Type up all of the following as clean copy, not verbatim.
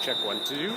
Check 1, 2.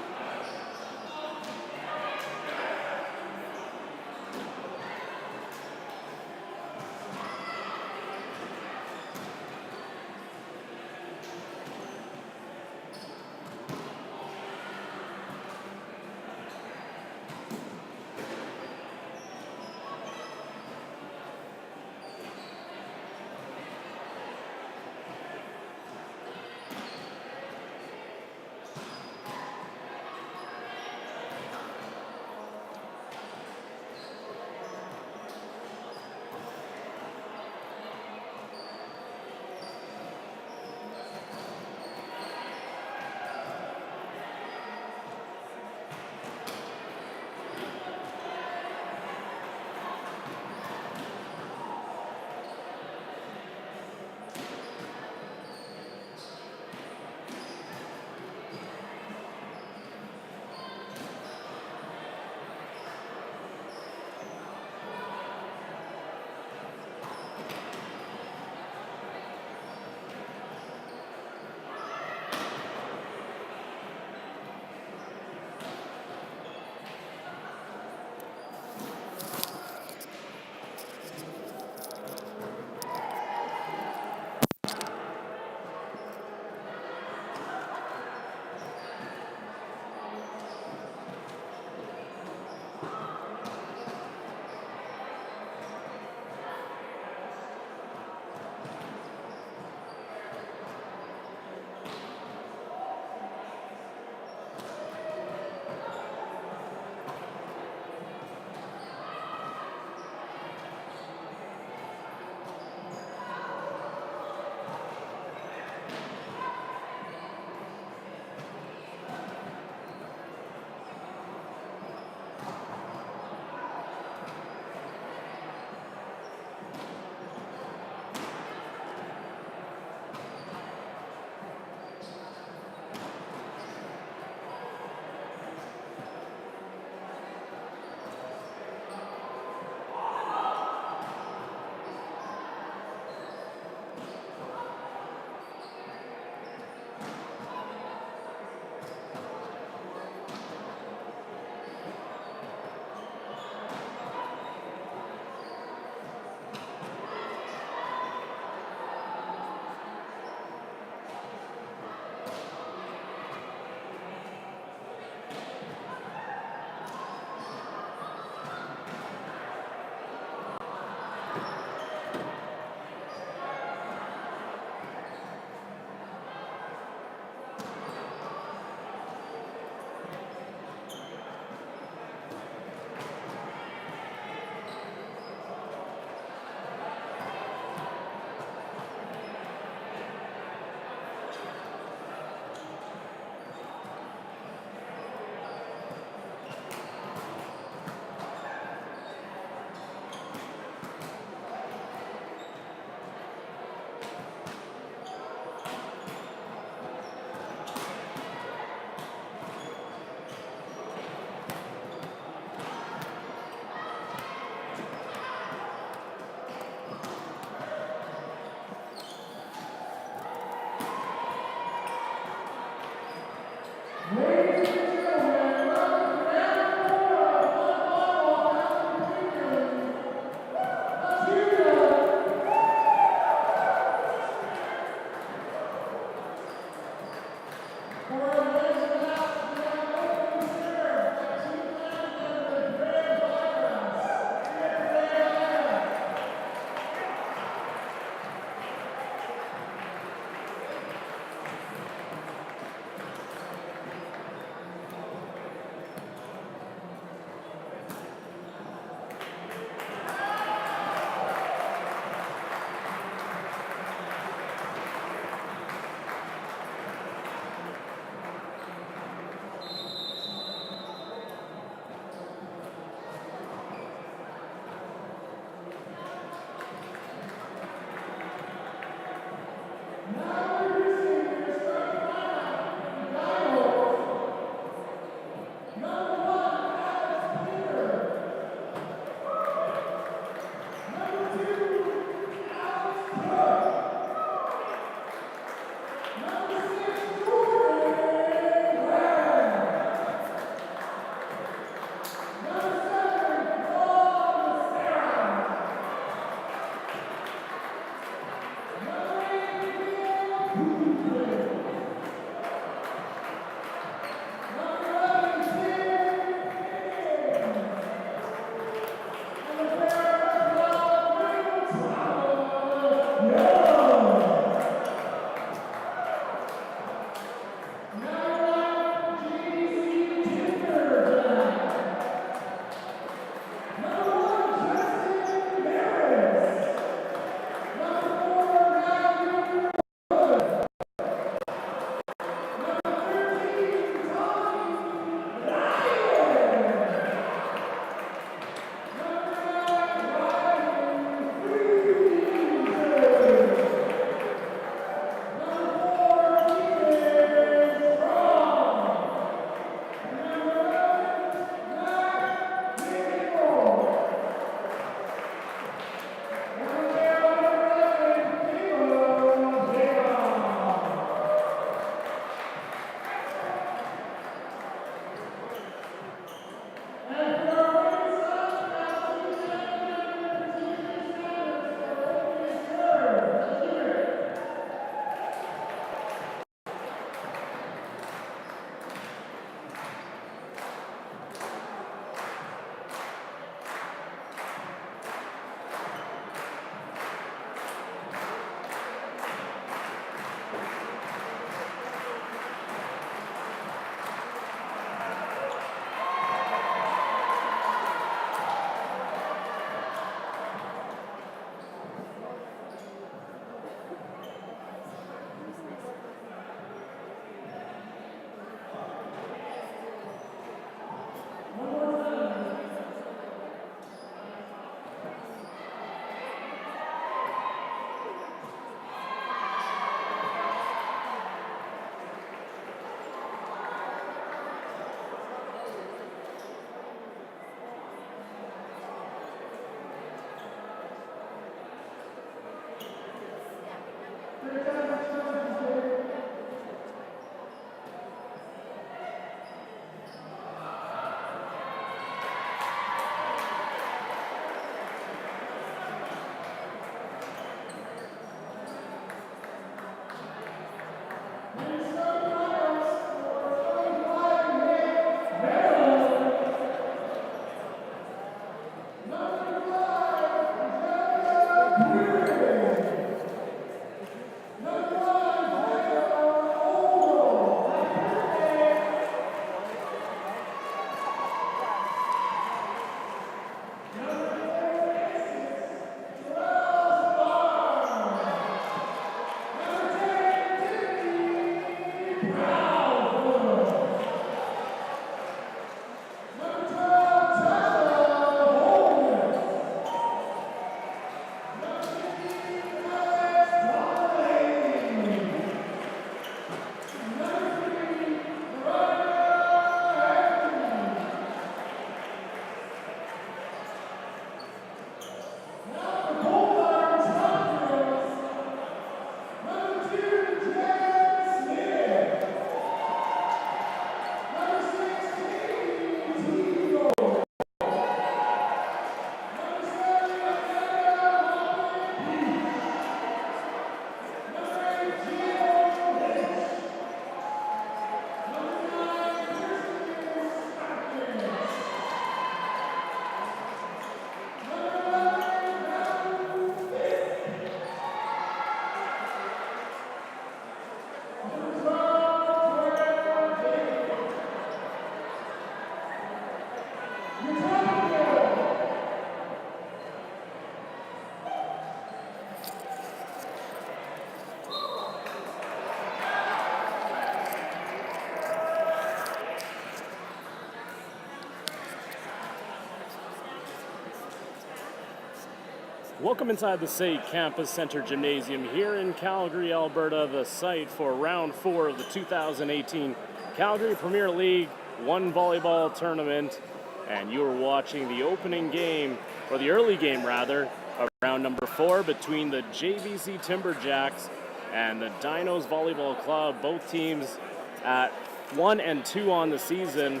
Welcome inside the SAIT Campus Center Gymnasium here in Calgary, Alberta, the site for round 4 of the 2018 Calgary Premier League 1 volleyball tournament. And you are watching the opening game, or the early game rather, of round number 4 between the JVC Timberjacks and the Dinos Volleyball Club. Both teams at 1 and 2 on the season,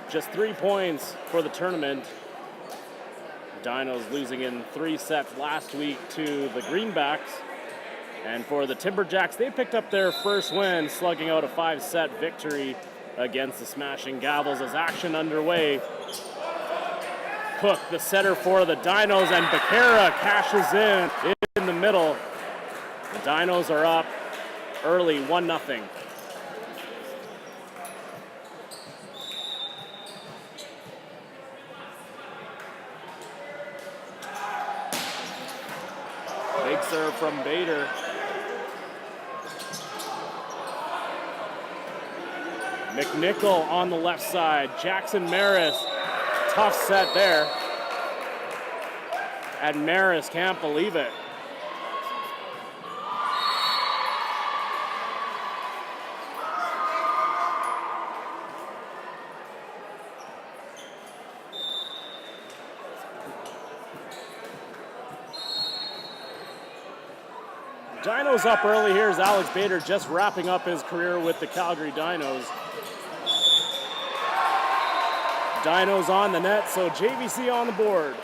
just 3 points for the tournament. Dinos losing in 3 sets last week to the Greenbacks. And for the Timberjacks, they picked up their first win, slugging out a 5-set victory against the Smashing Gavels as action underway. Cook, the setter for the Dinos, and Becerra cashes in the middle. The Dinos are up early, 1-0. Big serve from Bader. McNichol on the left side. Jackson Maris, tough set there. And Maris can't believe it. Dinos up early. Here's Alex Bader just wrapping up his career with the Calgary Dinos. Dinos on the net, so JVC on the board.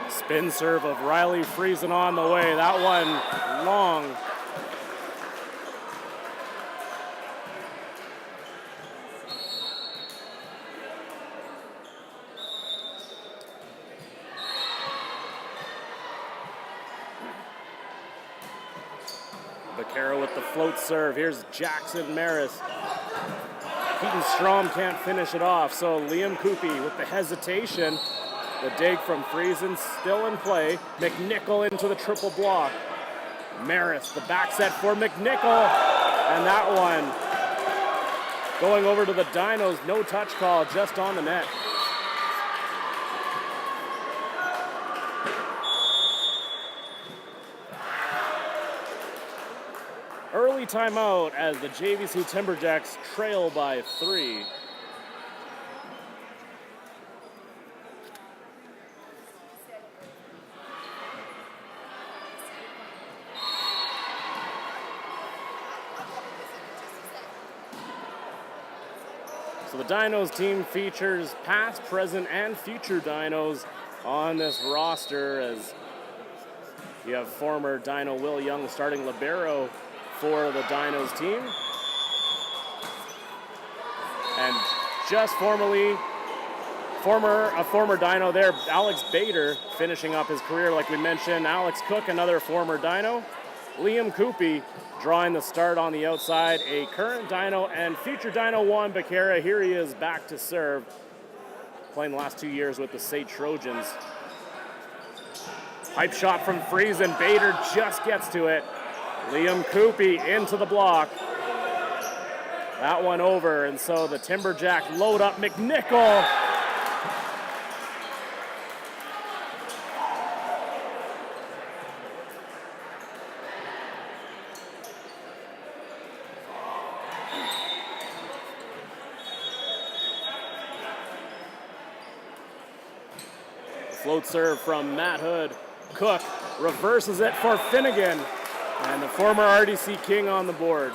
Spin serve of Riley Friesen on the way. That one long. Becerra with the float serve. Here's Jackson Maris. Keaton Strom can't finish it off, so Liam Coopy with the hesitation. The dig from Friesen still in play. McNichol into the triple block. Maris, the back set for McNichol. And that one going over to the Dinos. No touch call, just on the net. Early timeout as the JVC Timberjacks trail by 3. So the Dinos team features past, present, and future Dinos on this roster, as you have former Dino Will Young starting libero for the Dinos team. And just a former Dino there, Alex Bader, finishing up his career like we mentioned. Alex Cook, another former Dino. Liam Coopy drawing the start on the outside. A current Dino and future Dino, Juan Becerra. Here he is back to serve. Playing the last 2 years with the SAIT Trojans. Pipe shot from Friesen. Bader just gets to it. Liam Coopy into the block. That one over, and so the Timberjack load up McNichol. Float serve from Matt Hood. Cook reverses it for Finnegan. And the former RDC King on the board.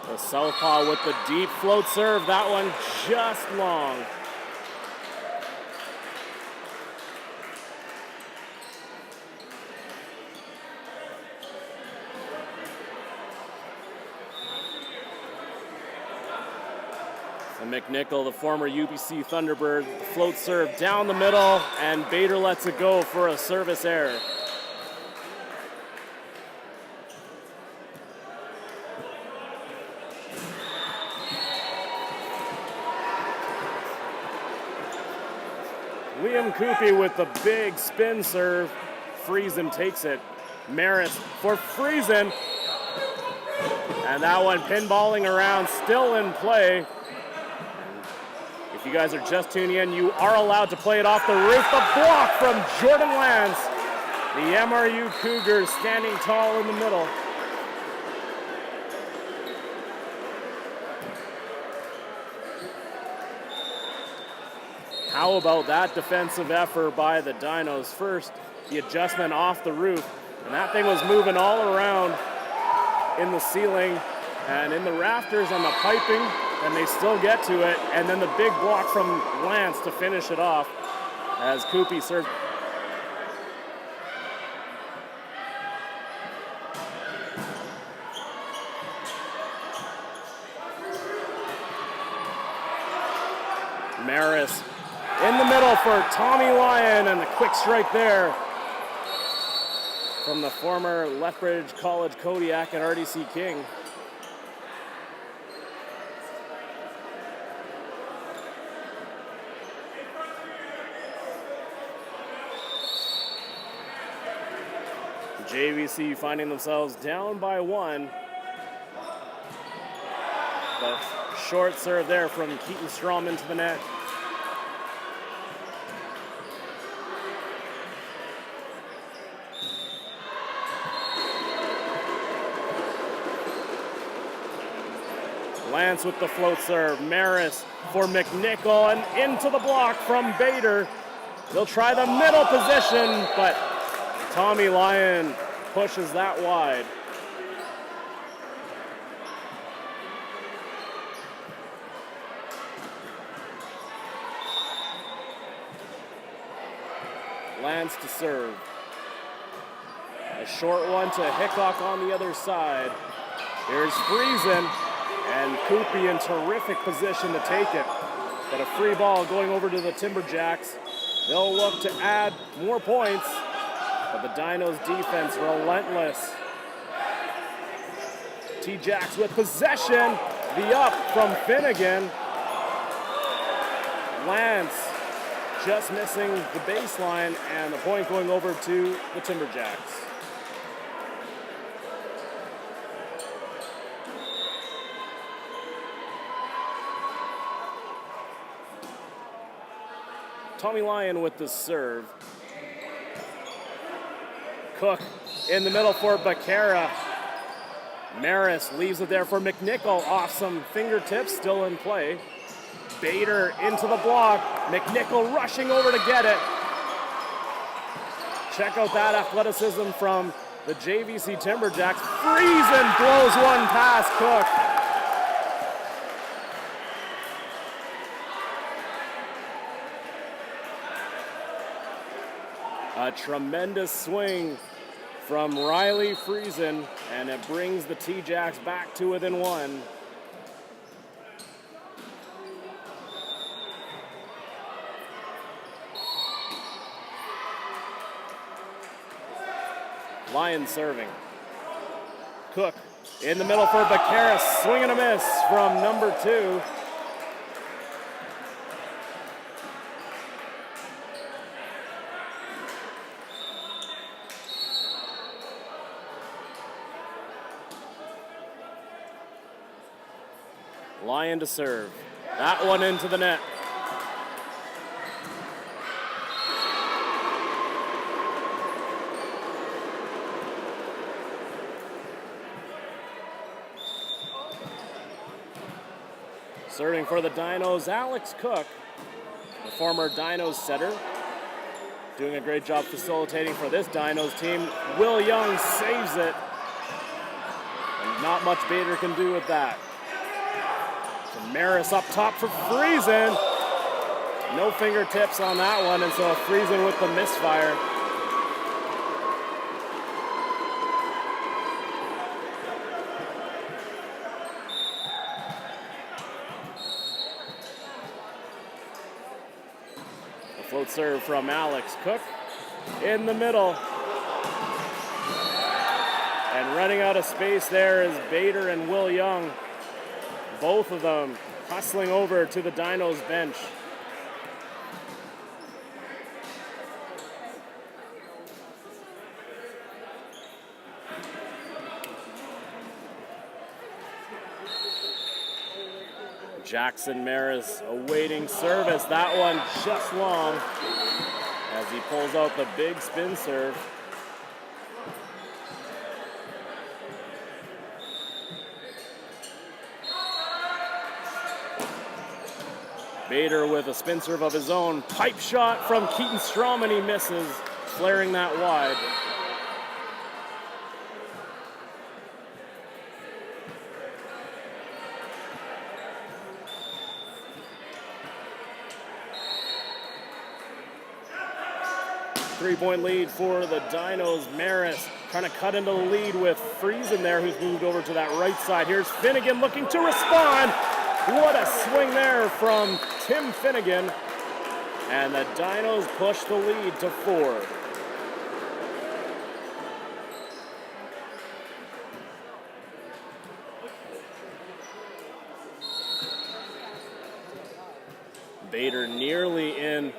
The southpaw with the deep float serve. That one just long. And McNichol, the former UBC Thunderbird, float serve down the middle, and Bader lets it go for a service error. Liam Coopy with the big spin serve. Friesen takes it. Maris for Friesen. And that one pinballing around, still in play. If you guys are just tuning in, you are allowed to play it off the roof. The block from Jordan Lance. The MRU Cougars standing tall in the middle. How about that defensive effort by the Dinos? First, the adjustment off the roof, and that thing was moving all around in the ceiling and in the rafters and the piping, and they still get to it. And then the big block from Lance to finish it off as Coopy serves. Maris in the middle for Tommy Lyon, and the quick strike there from the former Lethbridge College Kodiak and RDC King. JVC finding themselves down by one. The short serve there from Keaton Strom into the net. Lance with the float serve. Maris for McNichol, and into the block from Bader. They'll try the middle position, but Tommy Lyon pushes that wide. Lance to serve. A short one to Hickok on the other side. Here's Friesen, and Coopy in terrific position to take it. But a free ball going over to the Timberjacks. They'll look to add more points, but the Dinos defense relentless. T-Jacks with possession. The up from Finnegan. Lance just missing the baseline, and the point going over to the Timberjacks. Tommy Lyon with the serve. Cook in the middle for Becerra. Maris leaves it there for McNichol, off some fingertips, still in play. Bader into the block. McNichol rushing over to get it. Check out that athleticism from the JVC Timberjacks. Friesen blows one past Cook. A tremendous swing from Riley Friesen, and it brings the T-Jacks back to within one. Lyon serving. Cook in the middle for Becerra, swing and a miss from number 2. Lyon to serve. That one into the net. Serving for the Dinos, Alex Cook, the former Dinos setter, doing a great job facilitating for this Dinos team. Will Young saves it, and not much Bader can do with that. Maris up top for Friesen. No fingertips on that one, and so Friesen with the misfire. A float serve from Alex Cook in the middle. And running out of space there is Bader and Will Young. Both of them hustling over to the Dinos bench. Jackson Maris awaiting service. That one just long as he pulls out the big spin serve. Bader with a spin serve of his own. Pipe shot from Keaton Strom, and he misses, flaring that wide. Three-point lead for the Dinos. Maris trying to cut into the lead with Friesen there, who's moved over to that right side. Here's Finnegan looking to respond. What a swing there from Tim Finnegan. And the Dinos push the lead to 4. Bader nearly in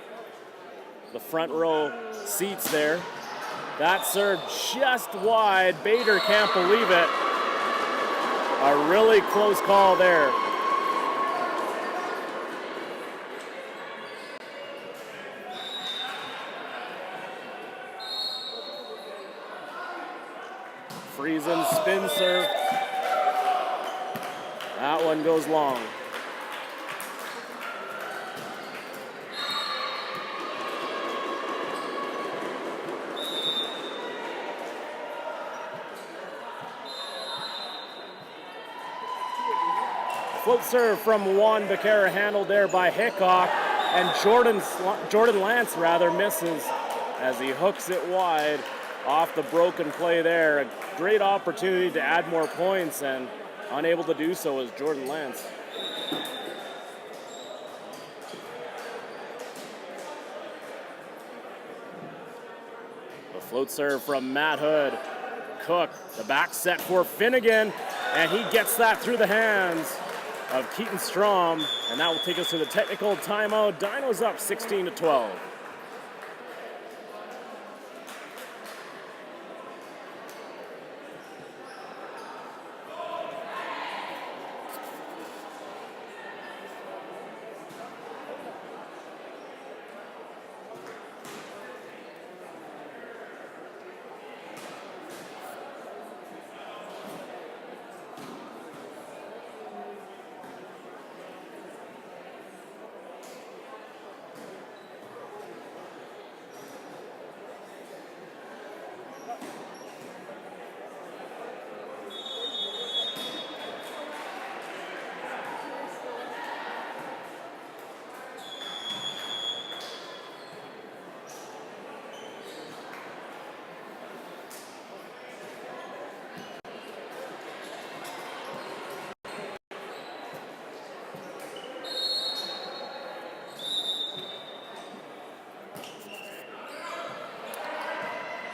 the front row seats there. That serve just wide. Bader can't believe it. A really close call there. Friesen spin serve. That one goes long. Float serve from Juan Becerra, handled there by Hickok, and Jordan Lance misses as he hooks it wide off the broken play there. A great opportunity to add more points, and unable to do so is Jordan Lance. The float serve from Matt Hood. Cook, the back set for Finnegan, and he gets that through the hands of Keaton Strom, and that will take us to the technical timeout. Dinos up 16-12.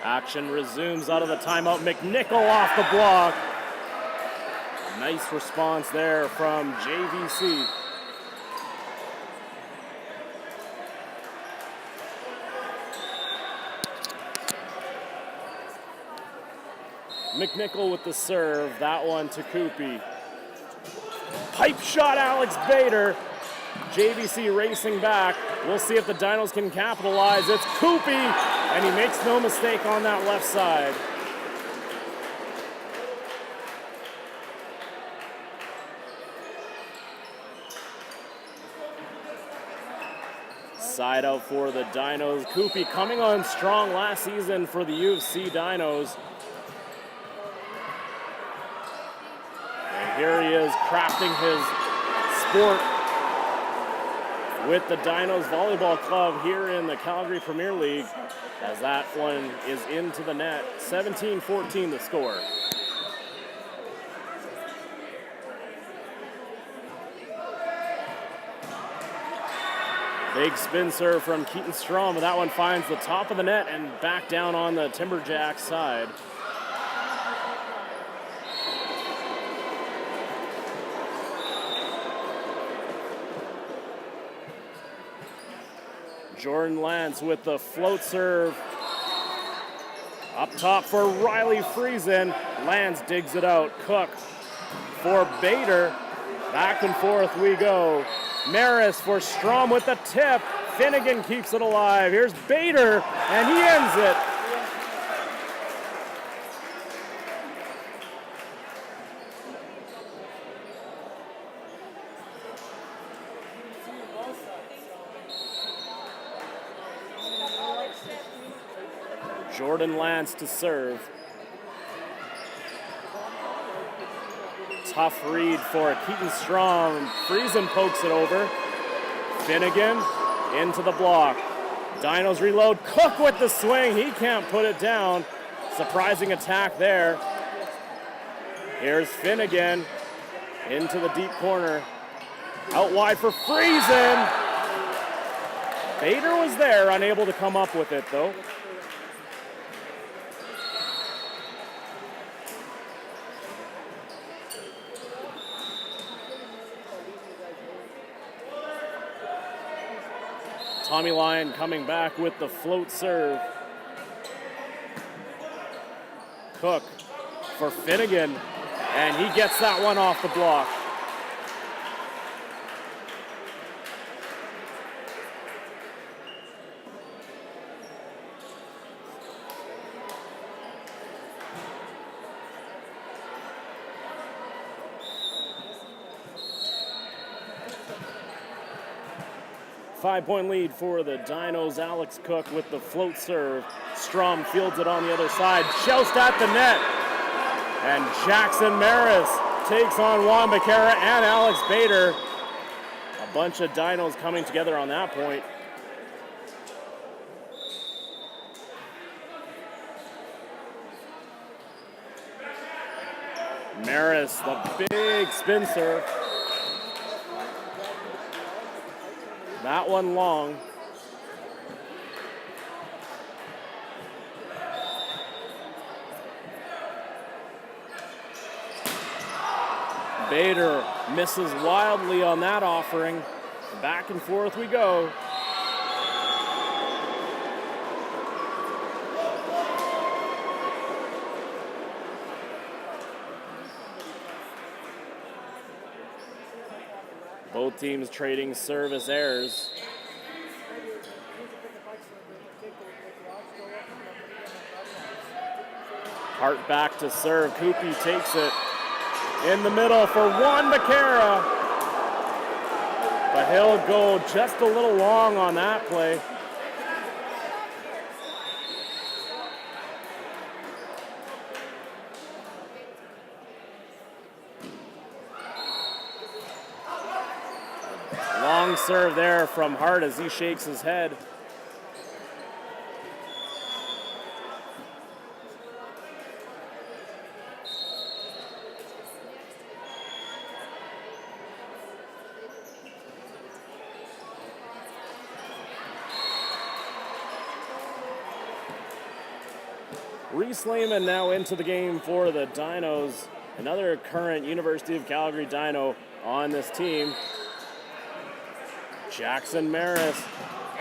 Action resumes out of the timeout. McNichol off the block. Nice response there from JVC. McNichol with the serve. That one to Koopy. Pipe shot, Alex Bader. JVC racing back. We'll see if the Dinos can capitalize. It's Koopy, and he makes no mistake on that left side. Side out for the Dinos. Koopy coming on strong last season for the U of C Dinos. And here he is crafting his sport with the Dinos Volleyball Club here in the Calgary Premier League, as that one is into the net. 17-14 the score. Big spin serve from Keaton Strom, but that one finds the top of the net and back down on the Timberjacks side. Jordan Lance with the float serve. Up top for Riley Friesen. Lance digs it out. Cook for Bader. Back and forth we go. Maris for Strom with the tip. Finnegan keeps it alive. Here's Bader, and he ends it. Jordan Lance to serve. Tough read for Keaton Strom. Friesen pokes it over. Finnegan into the block. Dinos reload. Cook with the swing. He can't put it down. Surprising attack there. Here's Finnegan into the deep corner. Out wide for Friesen. Bader was there, unable to come up with it though. Tommy Lyon coming back with the float serve. Cook for Finnegan, and he gets that one off the block. Five-point lead for the Dinos. Alex Cook with the float serve. Strom fields it on the other side. Joust at the net. And Jackson Maris takes on Juan Becerra and Alex Bader. A bunch of Dinos coming together on that point. Maris, the big spin serve. That one long. Bader misses wildly on that offering. Back and forth we go. Both teams trading service errors. Hart back to serve. Koopy takes it in the middle for Juan Becerra. But he'll go just a little long on that play. Long serve there from Hart as he shakes his head. Reese Lehman now into the game for the Dinos. Another current University of Calgary Dino on this team. Jackson Maris.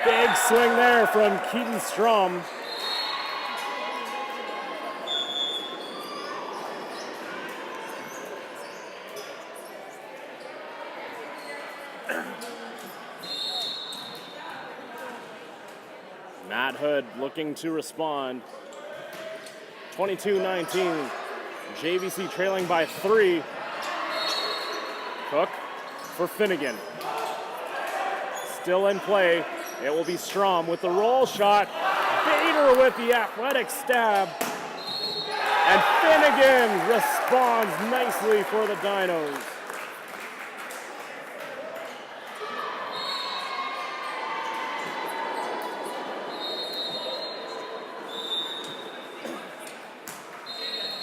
Big swing there from Keaton Strom. Matt Hood looking to respond. 22-19. JVC trailing by 3. Cook for Finnegan. Still in play. It will be Strom with the roll shot. Bader with the athletic stab. And Finnegan responds nicely for the Dinos.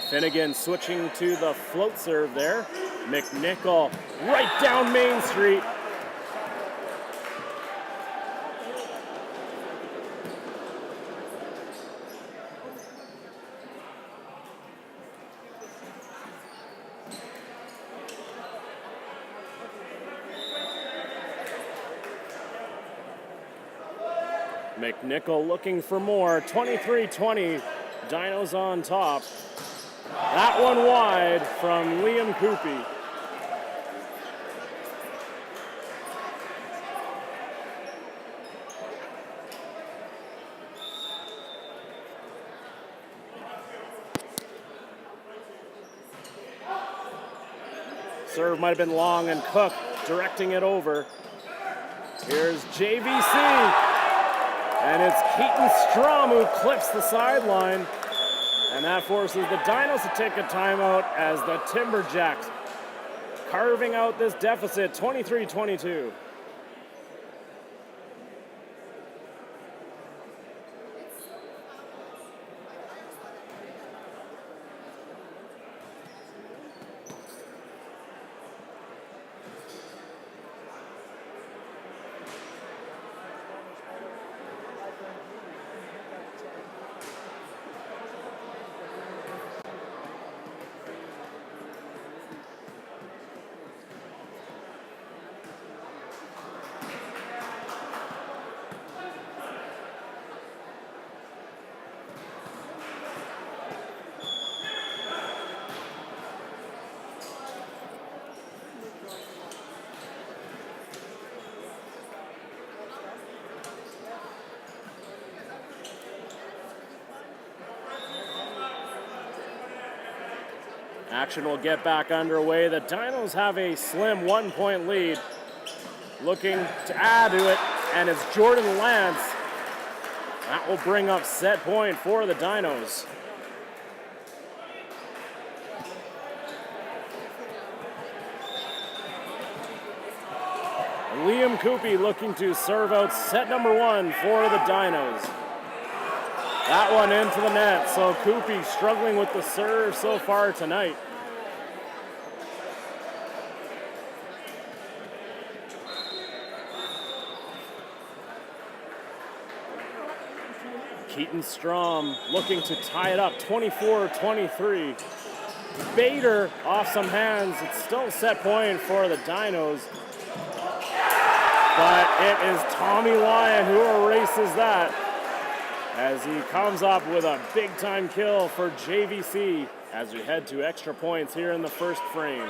Finnegan switching to the float serve there. McNichol right down Main Street. McNichol looking for more. 23-20. Dinos on top. That one wide from Liam Koopy. Serve might have been long, and Cook directing it over. Here's JVC, and it's Keaton Strom who clips the sideline, and that forces the Dinos to take a timeout as the Timberjacks carving out this deficit, 23-22. Action will get back underway. The Dinos have a slim 1-point lead. Looking to add to it, and it's Jordan Lance. That will bring up set point for the Dinos. Liam Coopy looking to serve out set number 1 for the Dinos. That one into the net, so Coopy struggling with the serve so far tonight. Keaton Strom looking to tie it up, 24-23. Bader off some hands. It's still set point for the Dinos. But it is Tommy Lyon who erases that as he comes up with a big-time kill for JVC as we head to extra points here in the first frame.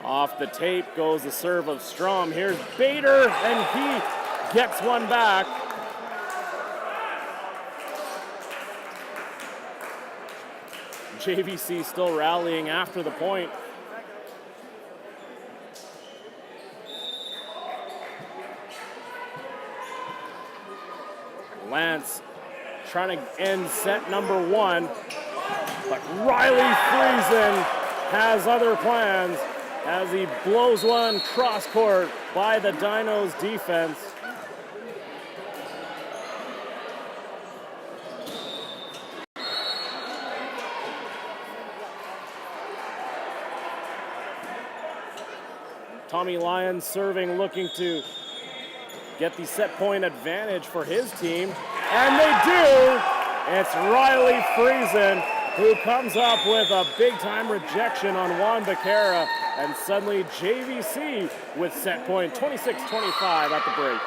Off the tape goes the serve of Strom. Here's Bader, and he gets one back. JVC still rallying after the point. Lance trying to end set number 1, but Riley Friesen has other plans as he blows one cross court by the Dinos defense. Tommy Lyon serving, looking to get the set point advantage for his team. And they do! It's Riley Friesen who comes up with a big-time rejection on Juan Becerra. And suddenly JVC with set point, 26-25 at the break.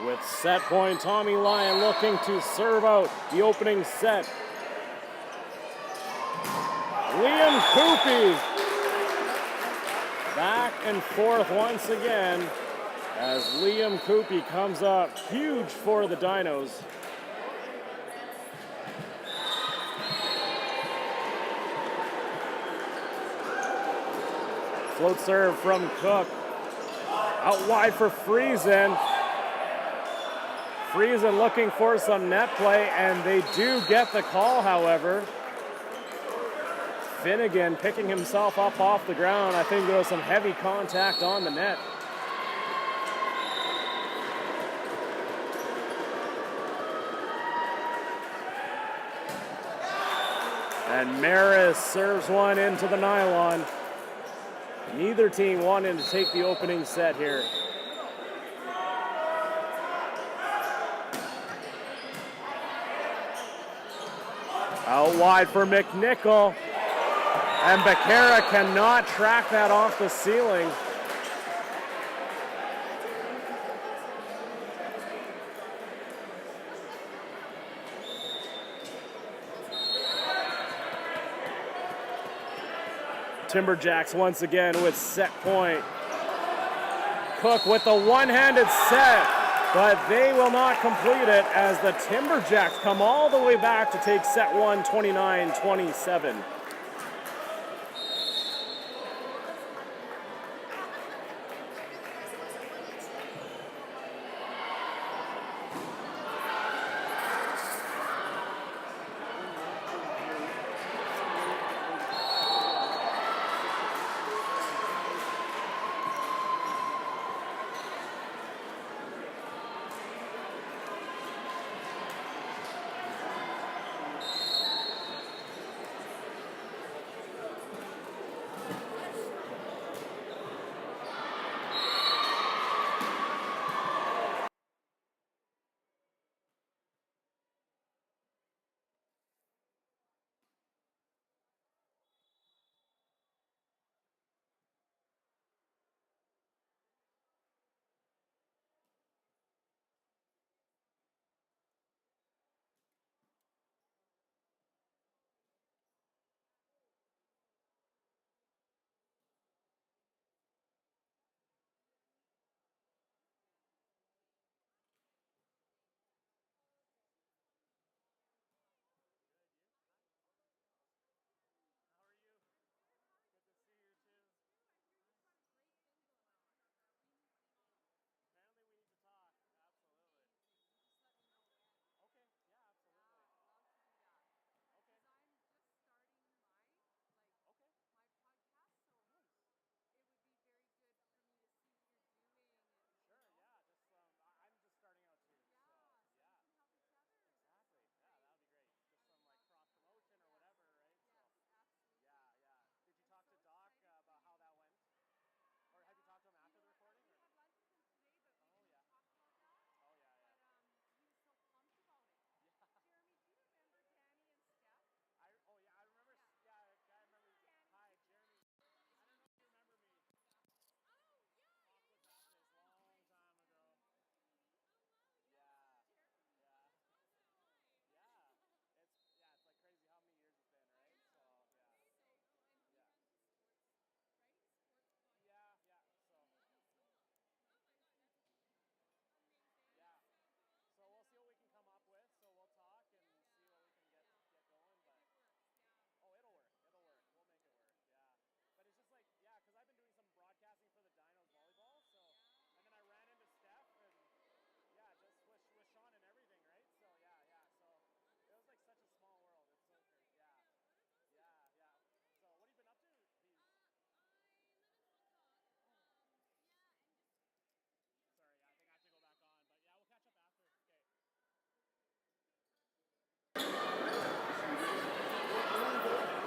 With set point, Tommy Lyon looking to serve out the opening set. Liam Coopy back and forth once again as Liam Coopy comes up huge for the Dinos. Float serve from Cook. Out wide for Friesen. Friesen looking for some net play, and they do get the call, however. Finnegan picking himself up off the ground. I think there was some heavy contact on the net. And Maris serves one into the nylon. Neither team wanting to take the opening set here. Out wide for McNichol. And Becerra cannot track that off the ceiling. Timberjacks once again with set point. Cook with the one-handed set, but they will not complete it as the Timberjacks come all the way back to take set one, 29-27.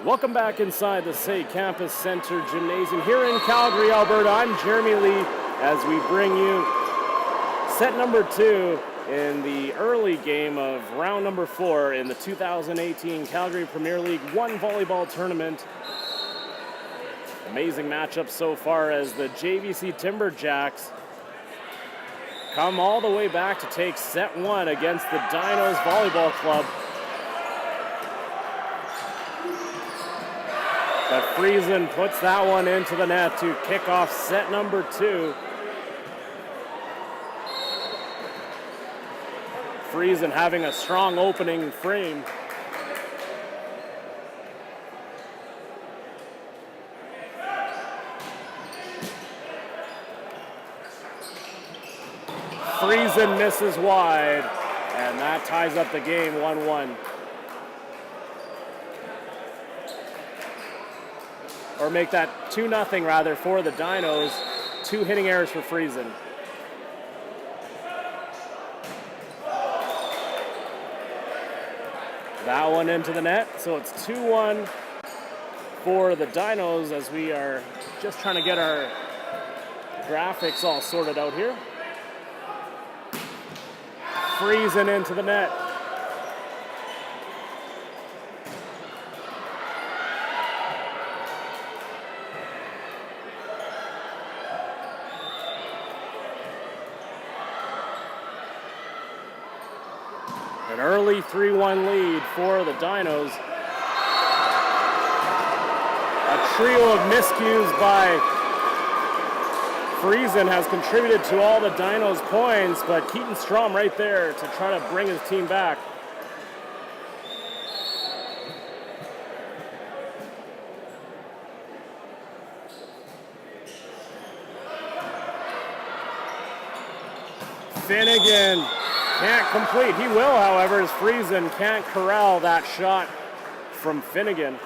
Welcome back inside the SAY Campus Center Gymnasium here in Calgary, Alberta. I'm Jeremy Lee as we bring you set number 2 in the early game of round number 4 in the 2018 Calgary Premier League 1 volleyball tournament. Amazing matchup so far as the JVC Timberjacks come all the way back to take set 1 against the Dinos Volleyball Club. But Friesen puts that one into the net to kick off set number 2. Friesen having a strong opening frame. Friesen misses wide, and that ties up the game 1-1. Or make that 2-0 rather for the Dinos. 2 hitting errors for Friesen. That one into the net, so it's 2-1 for the Dinos as we are just trying to get our graphics all sorted out here. Friesen into the net. An early 3-1 lead for the Dinos. A trio of miscues by Friesen has contributed to all the Dinos' points, but Keaton Strom right there to try to bring his team back. Finnegan can't complete. He will, however, as Friesen can't corral that shot from Finnegan.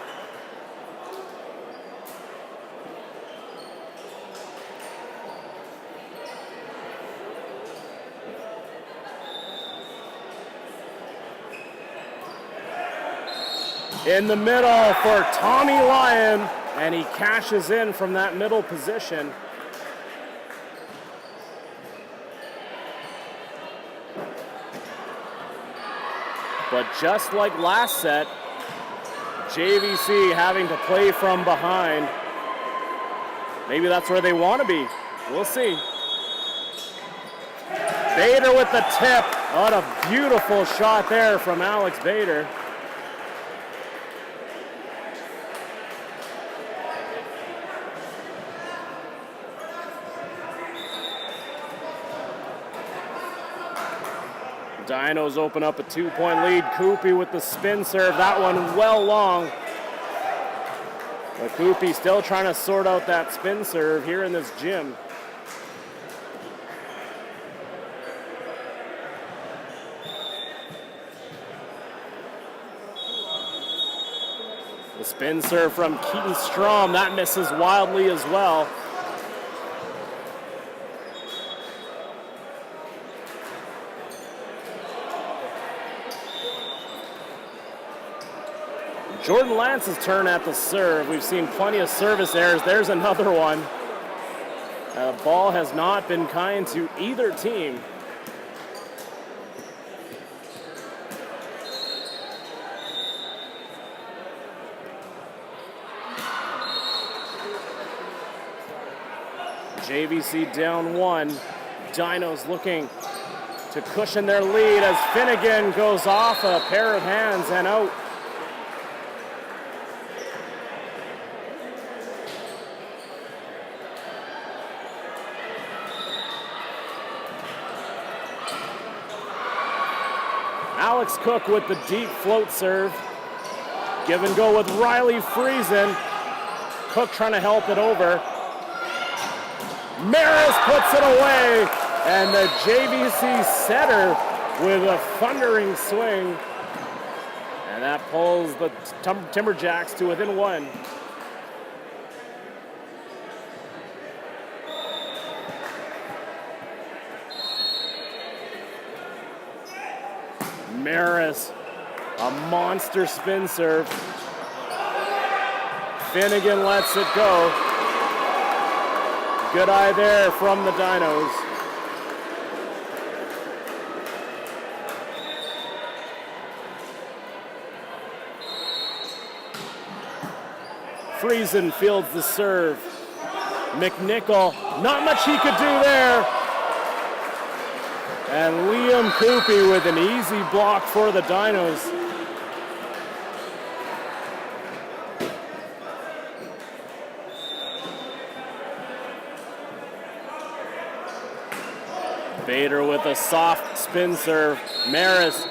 In the middle for Tommy Lyon, and he cashes in from that middle position. But just like last set, JVC having to play from behind. Maybe that's where they want to be. We'll see. Bader with the tip. What a beautiful shot there from Alex Bader. Dinos open up a 2-point lead. Koopy with the spin serve. That one well long. But Koopy still trying to sort out that spin serve here in this gym. The spin serve from Keaton Strom. That misses wildly as well. Jordan Lance's turn at the serve. We've seen plenty of service errors. There's another one. The ball has not been kind to either team. JVC down 1. Dinos looking to cushion their lead as Finnegan goes off a pair of hands and out. Alex Cook with the deep float serve. Give and go with Riley Friesen. Cook trying to help it over. Maris puts it away, and the JVC setter with a thundering swing. And that pulls the Timberjacks to within 1. Maris, a monster spin serve. Finnegan lets it go. Good eye there from the Dinos. Friesen fields the serve. McNichol, not much he could do there. And Liam Koopy with an easy block for the Dinos. Bader with a soft spin serve. Maris.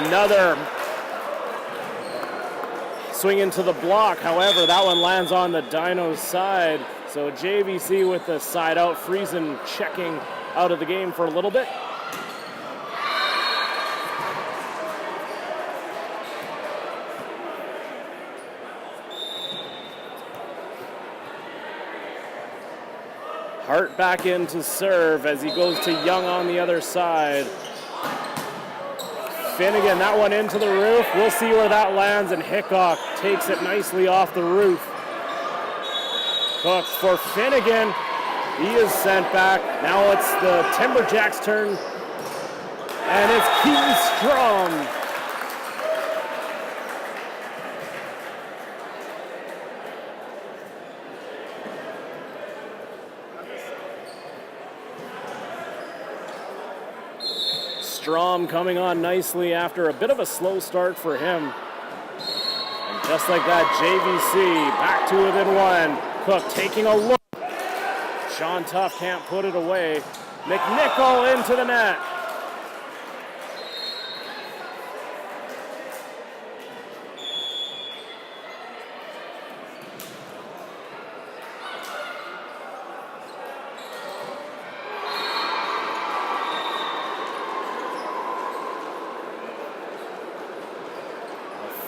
Another swing into the block. However, that one lands on the Dinos' side. So JVC with the side out. Friesen checking out of the game for a little bit. Hart back in to serve as he goes to Young on the other side. Finnegan, that one into the roof. We'll see where that lands, and Hickok takes it nicely off the roof. Cook for Finnegan. He is sent back. Now it's the Timberjacks' turn. And it's Keaton Strom. Strom coming on nicely after a bit of a slow start for him. And just like that, JVC back to within one. Cook taking a look. Sean Tuff can't put it away. McNichol into the net.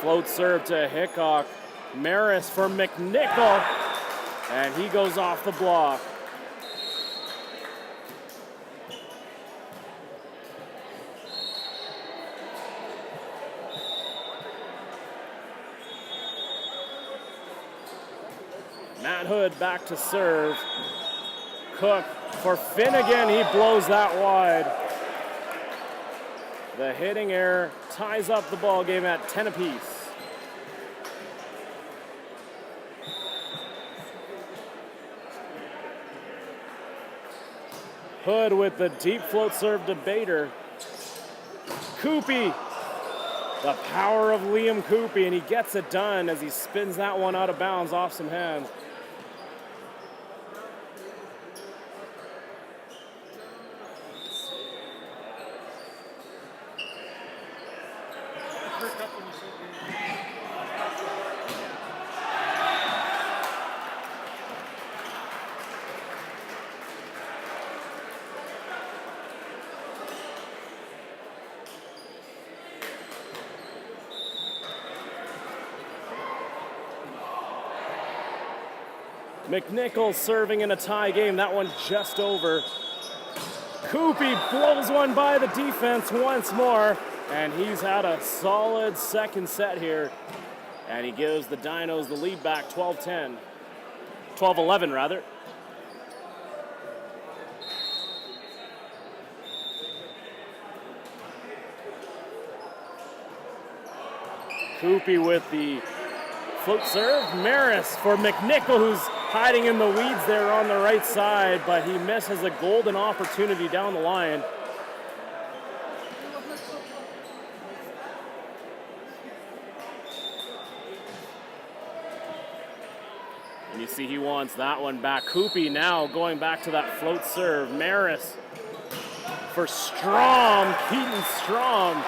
Float serve to Hickok. Maris for McNichol. And he goes off the block. Matt Hood back to serve. Cook for Finnegan. He blows that wide. The hitting error ties up the ball game at 10 apiece. Hood with the deep float serve to Bader. Koopy, the power of Liam Koopy, and he gets it done as he spins that one out of bounds off some hands. McNichol serving in a tie game. That one just over. Koopy blows one by the defense once more, and he's had a solid second set here. And he gives the Dinos the lead back 12-10. 12-11 rather. Koopy with the float serve. Maris for McNichol, who's hiding in the weeds there on the right side, but he misses a golden opportunity down the line. And you see he wants that one back. Koopy now going back to that float serve. Maris for Strom, Keaton Strom.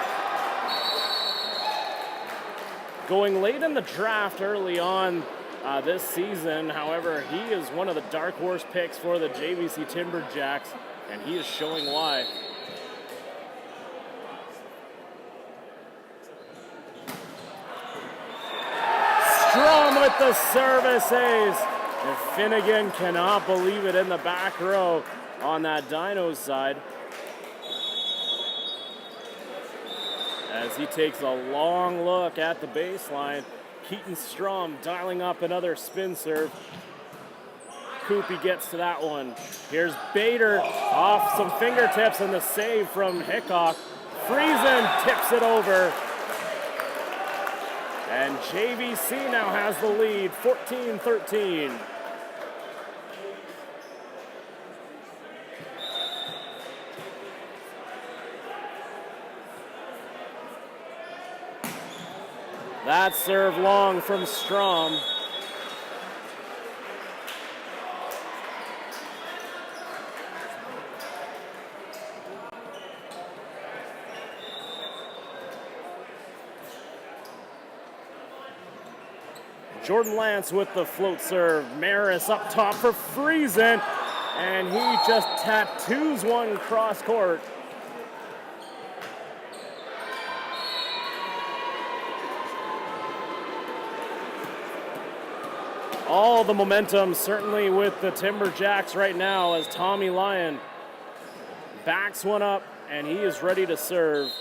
Going late in the draft early on this season. However, he is one of the dark horse picks for the JVC Timberjacks, and he is showing why. Strom with the service ace. And Finnegan cannot believe it in the back row on that Dinos side, as he takes a long look at the baseline. Keaton Strom dialing up another spin serve. Koopy gets to that one. Here's Bader off some fingertips, and the save from Hickok. Friesen tips it over. And JVC now has the lead, 14-13. That serve long from Strom. Jordan Lance with the float serve. Maris up top for Friesen, and he just tattoos one cross court. All the momentum certainly with the Timberjacks right now, as Tommy Lyon backs one up and he is ready to serve.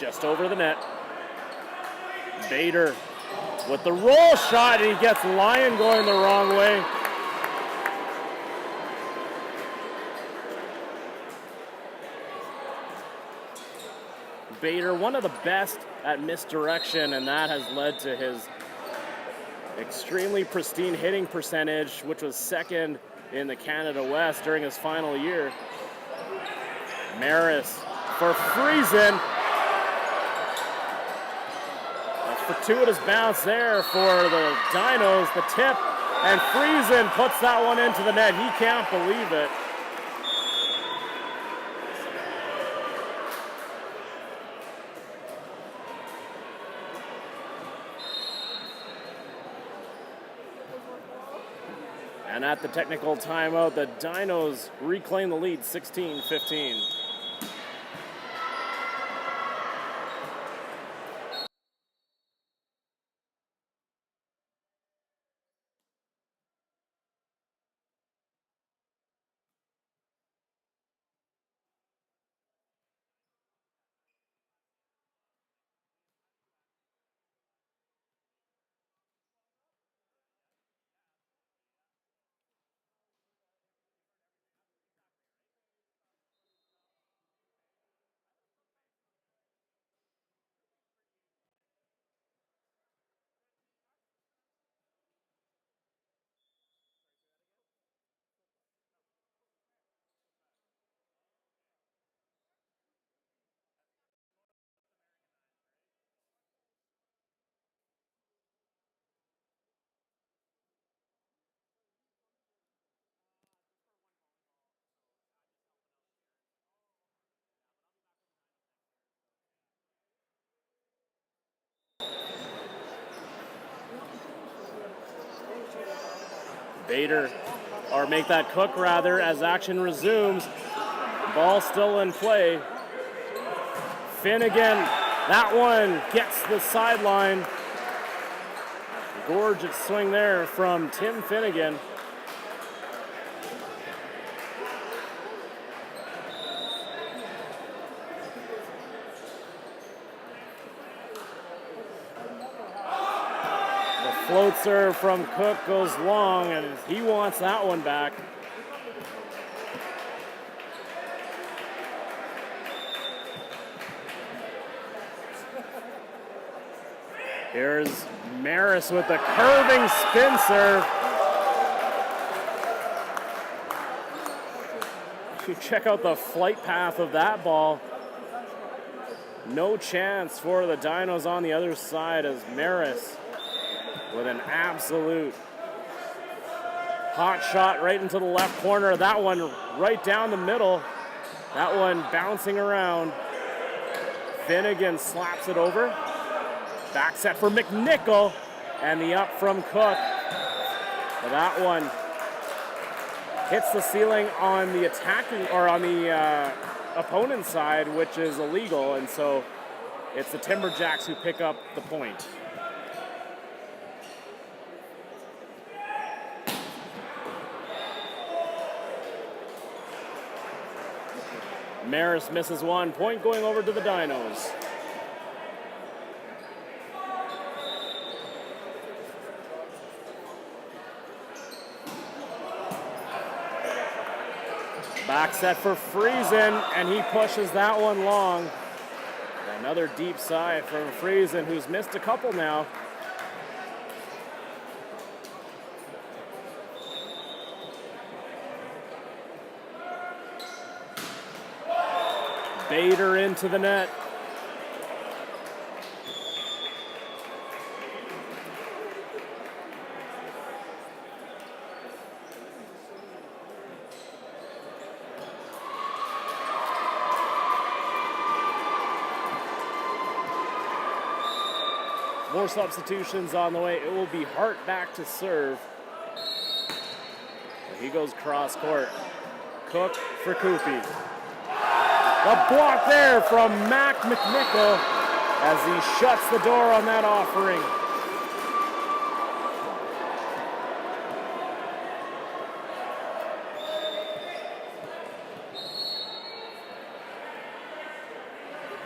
just over the net. Bader with the roll shot, and he gets Lyon going the wrong way. Bader, one of the best at misdirection, and that has led to his extremely pristine hitting percentage, which was second in the Canada West during his final year. Maris for Friesen. A fortuitous bounce there for the Dinos, the tip, and Friesen puts that one into the net. He can't believe it. And at the technical timeout, the Dinos reclaim the lead, 16-15. Bader, or make that Cook rather, as action resumes. Ball still in play. Finnegan, that one gets the sideline. Gorgeous swing there from Tim Finnegan. Float serve from Cook goes long, and he wants that one back. Here's Maris with the curving spin serve. You check out the flight path of that ball. No chance for the Dinos on the other side as Maris with an absolute hot shot right into the left corner. That one right down the middle. That one bouncing around. Finnegan slaps it over. Back set for McNichol, and the up from Cook. But that one hits the ceiling on the attacking, or on the opponent's side, which is illegal, and so it's the Timberjacks who pick up the point. Maris misses one. Point going over to the Dinos. Back set for Friesen, and he pushes that one long. Another deep side from Friesen, who's missed a couple now. Bader into the net. More substitutions on the way. It will be Hart back to serve. He goes cross court. Cook for Koopy. A block there from Mac McNichol as he shuts the door on that offering.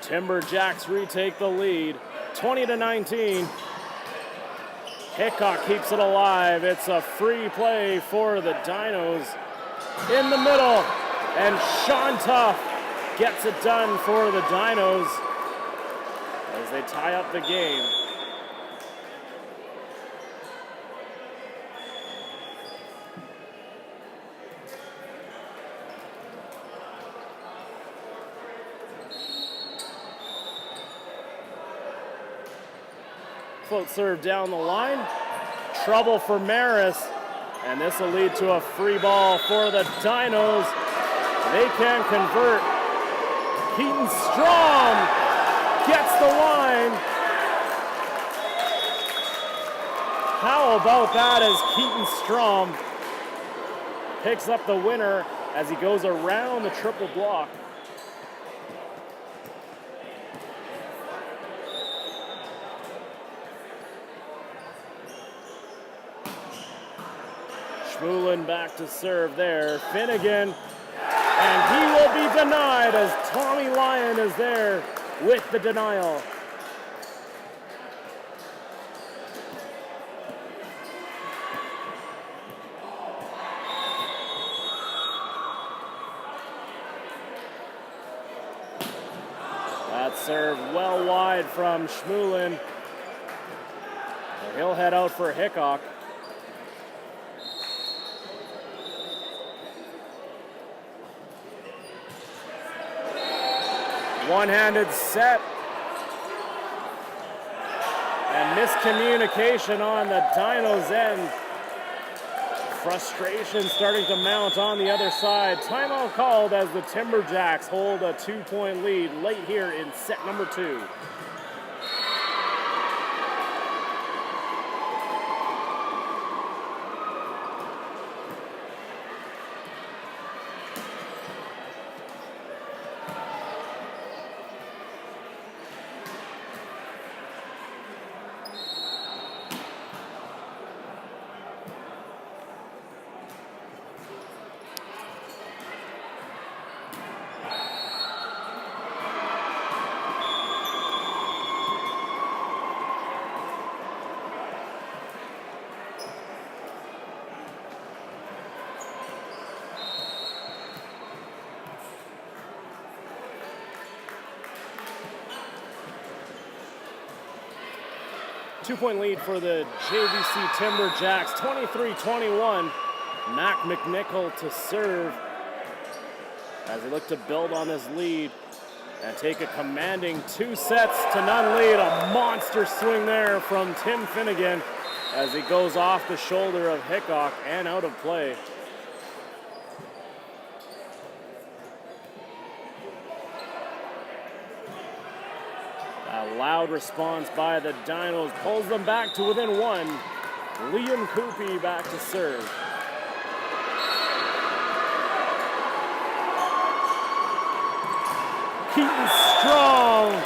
Timberjacks retake the lead, 20-19. Hickok keeps it alive. It's a free play for the Dinos in the middle, and Sean Tuff gets it done for the Dinos as they tie up the game. Float serve down the line. Trouble for Maris. And this will lead to a free ball for the Dinos. They can convert. Keaton Strom gets the line. How about that as Keaton Strom picks up the winner as he goes around the triple block. Schmulin back to serve there. Finnegan, and he will be denied as Tommy Lyon is there with the denial. That serve well wide from Schmulin. He'll head out for Hickok. One-handed set. And miscommunication on the Dinos' end. Frustration starting to mount on the other side. Timeout called as the Timberjacks hold a 2-point lead late here in set number 2. Two-point lead for the JVC Timberjacks, 23-21. Mac McNichol to serve as they look to build on this lead and take a commanding 2-0 lead. A monster swing there from Tim Finnegan as he goes off the shoulder of Hickok and out of play. A loud response by the Dinos pulls them back to within one. Liam Coopy back to serve. Keaton Strong.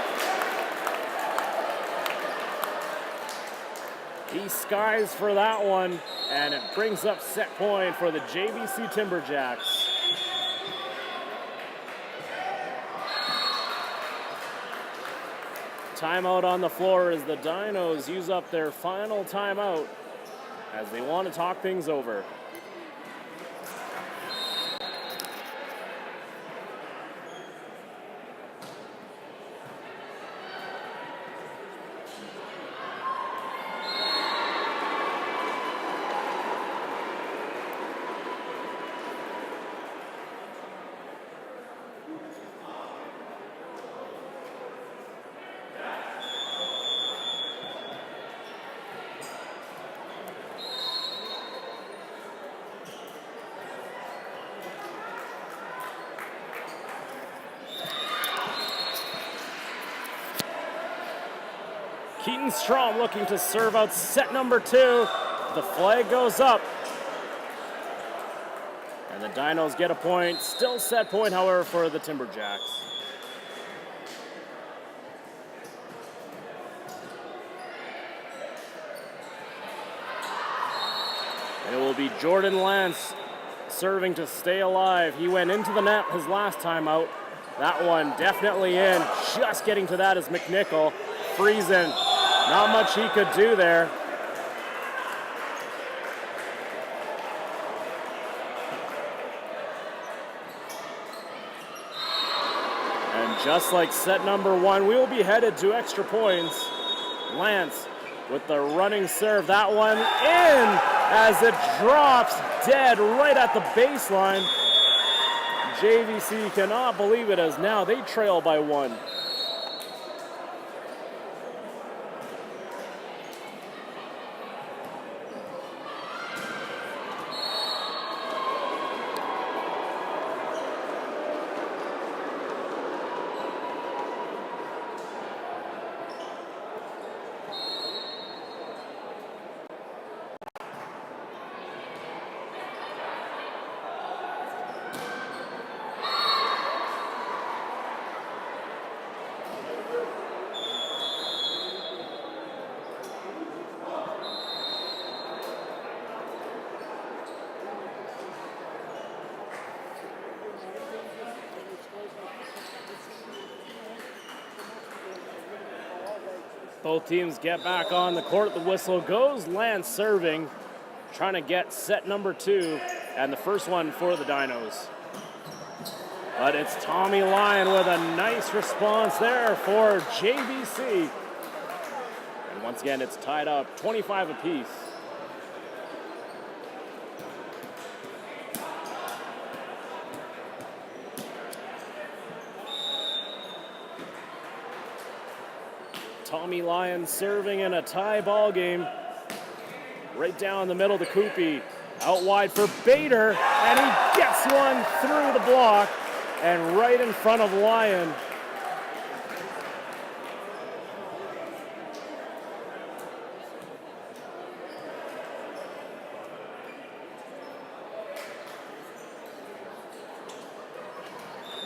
He skies for that one, and it brings up set point for the JVC Timberjacks. Timeout on the floor as the Dinos use up their final timeout as they want to talk things over. Keaton Strom looking to serve out set number 2. The flag goes up. And the Dinos get a point. Still set point, however, for the Timberjacks. And it will be Jordan Lance serving to stay alive. He went into the net his last time out. That one definitely in. Just getting to that is McNichol. Friesen, not much he could do there. And just like set number one, we will be headed to extra points. Lance with the running serve. That one in as it drops dead right at the baseline. JVC cannot believe it as now they trail by one. Both teams get back on the court. The whistle goes. Lance serving, trying to get set number two, and the first one for the Dinos. But it's Tommy Lyon with a nice response there for JVC. And once again, it's tied up 25 apiece. Tommy Lyon serving in a tie ball game. Right down the middle to Koopy. Out wide for Bader, and he gets one through the block and right in front of Lyon.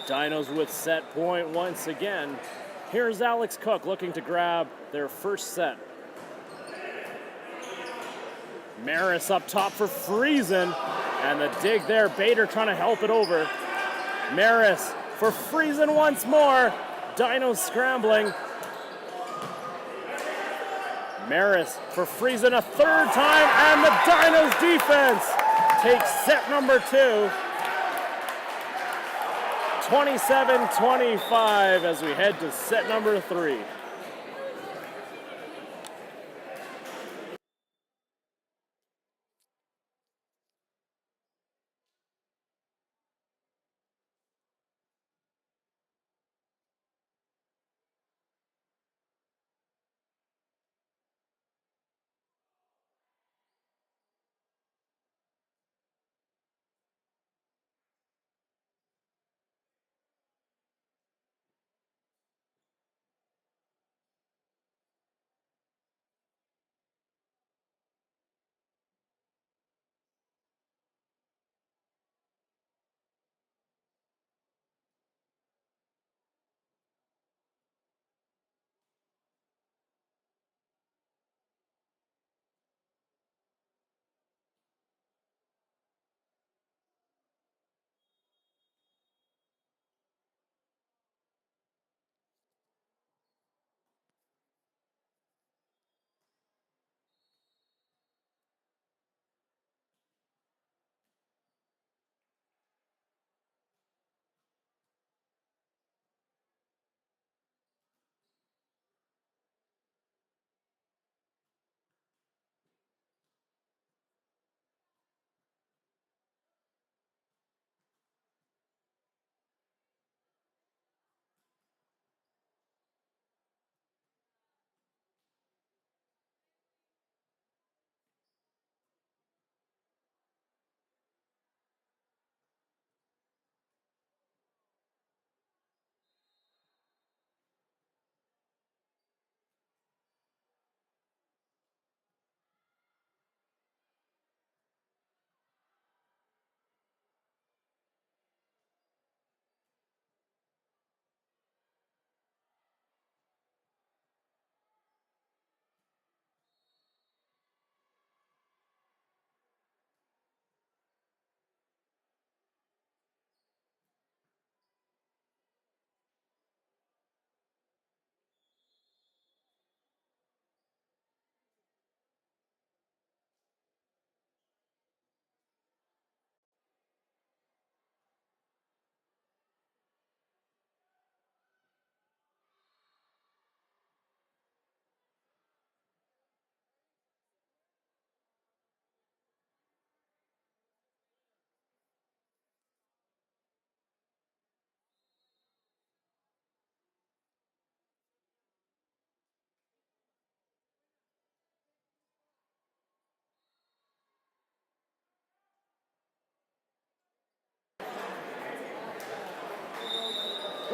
Dinos with set point once again. Here's Alex Cook looking to grab their first set. Maris up top for Friesen, and the dig there. Bader trying to help it over. Maris for Friesen once more. Dinos scrambling. Maris for Friesen a third time, and the Dinos defense takes set number two. 27-25 as we head to set number three.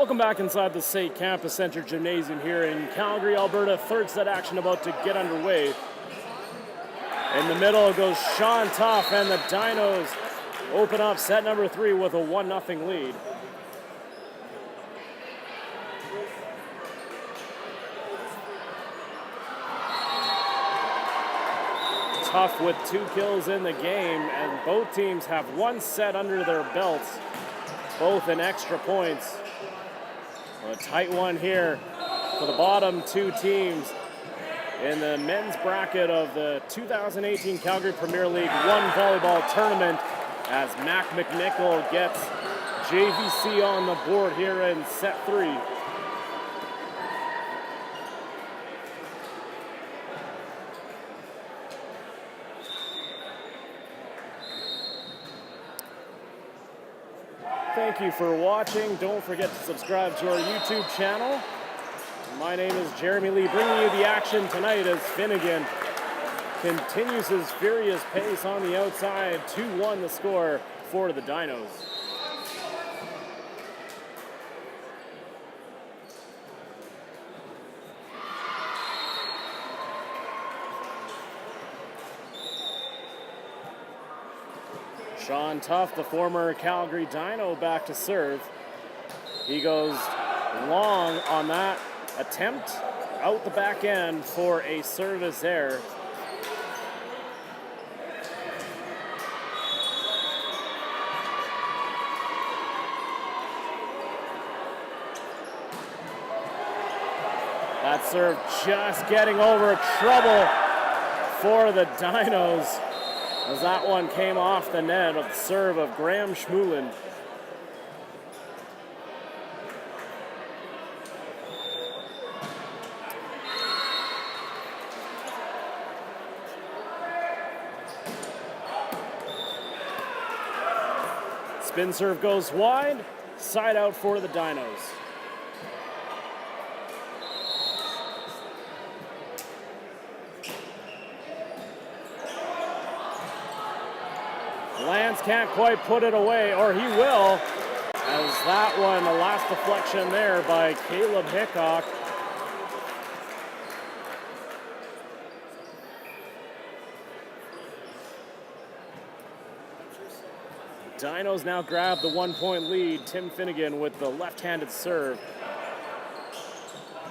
Welcome back inside the St. Campus Center Gymnasium here in Calgary, Alberta. Third set action about to get underway. In the middle goes Sean Tough, and the Dinos open up set number 3 with a 1-0 lead. Tough with 2 kills in the game, and both teams have 1 set under their belts, both in extra points. A tight one here for the bottom 2 teams in the men's bracket of the 2018 Calgary Premier League 1 volleyball tournament, as Mac McNichol gets JVC on the board here in set 3. Thank you for watching. Don't forget to subscribe to our YouTube channel. My name is Jeremy Lee, bringing you the action tonight as Finnegan continues his furious pace on the outside. 2-1 the score for the Dinos. Sean Tough, the former Calgary Dino, back to serve. He goes long on that attempt out the back end for a service error. That serve just getting over trouble for the Dinos, as that one came off the net of the serve of Graham Schmulin. Spin serve goes wide, side out for the Dinos. Lance can't quite put it away, or he will, as that one, the last deflection there by Caleb Hickok. Dinos now grab the 1-point lead. Tim Finnegan with the left-handed serve.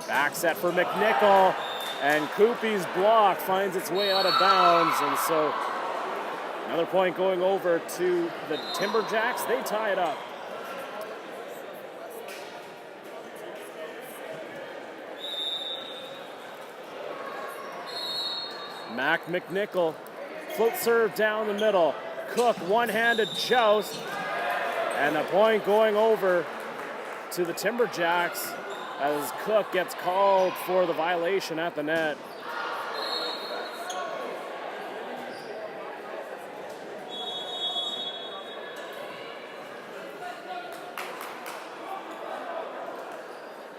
Back set for McNichol, and Koopy's block finds its way out of bounds, and so another point going over to the Timberjacks. They tie it up. Mac McNichol, float serve down the middle. Cook, one-handed joust, and the point going over to the Timberjacks as Cook gets called for the violation at the net.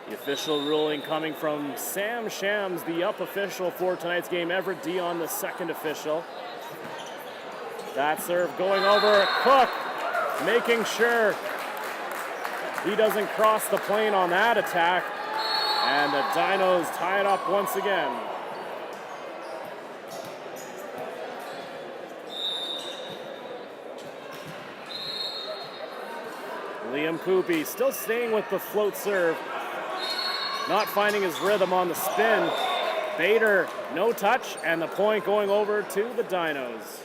The official ruling coming from Sam Shams, the up official for tonight's game. Everett Dion, the second official. That serve going over. Cook making sure he doesn't cross the plane on that attack. And the Dinos tie it up once again. Liam Koopy still staying with the float serve. Not finding his rhythm on the spin. Bader, no touch, and the point going over to the Dinos.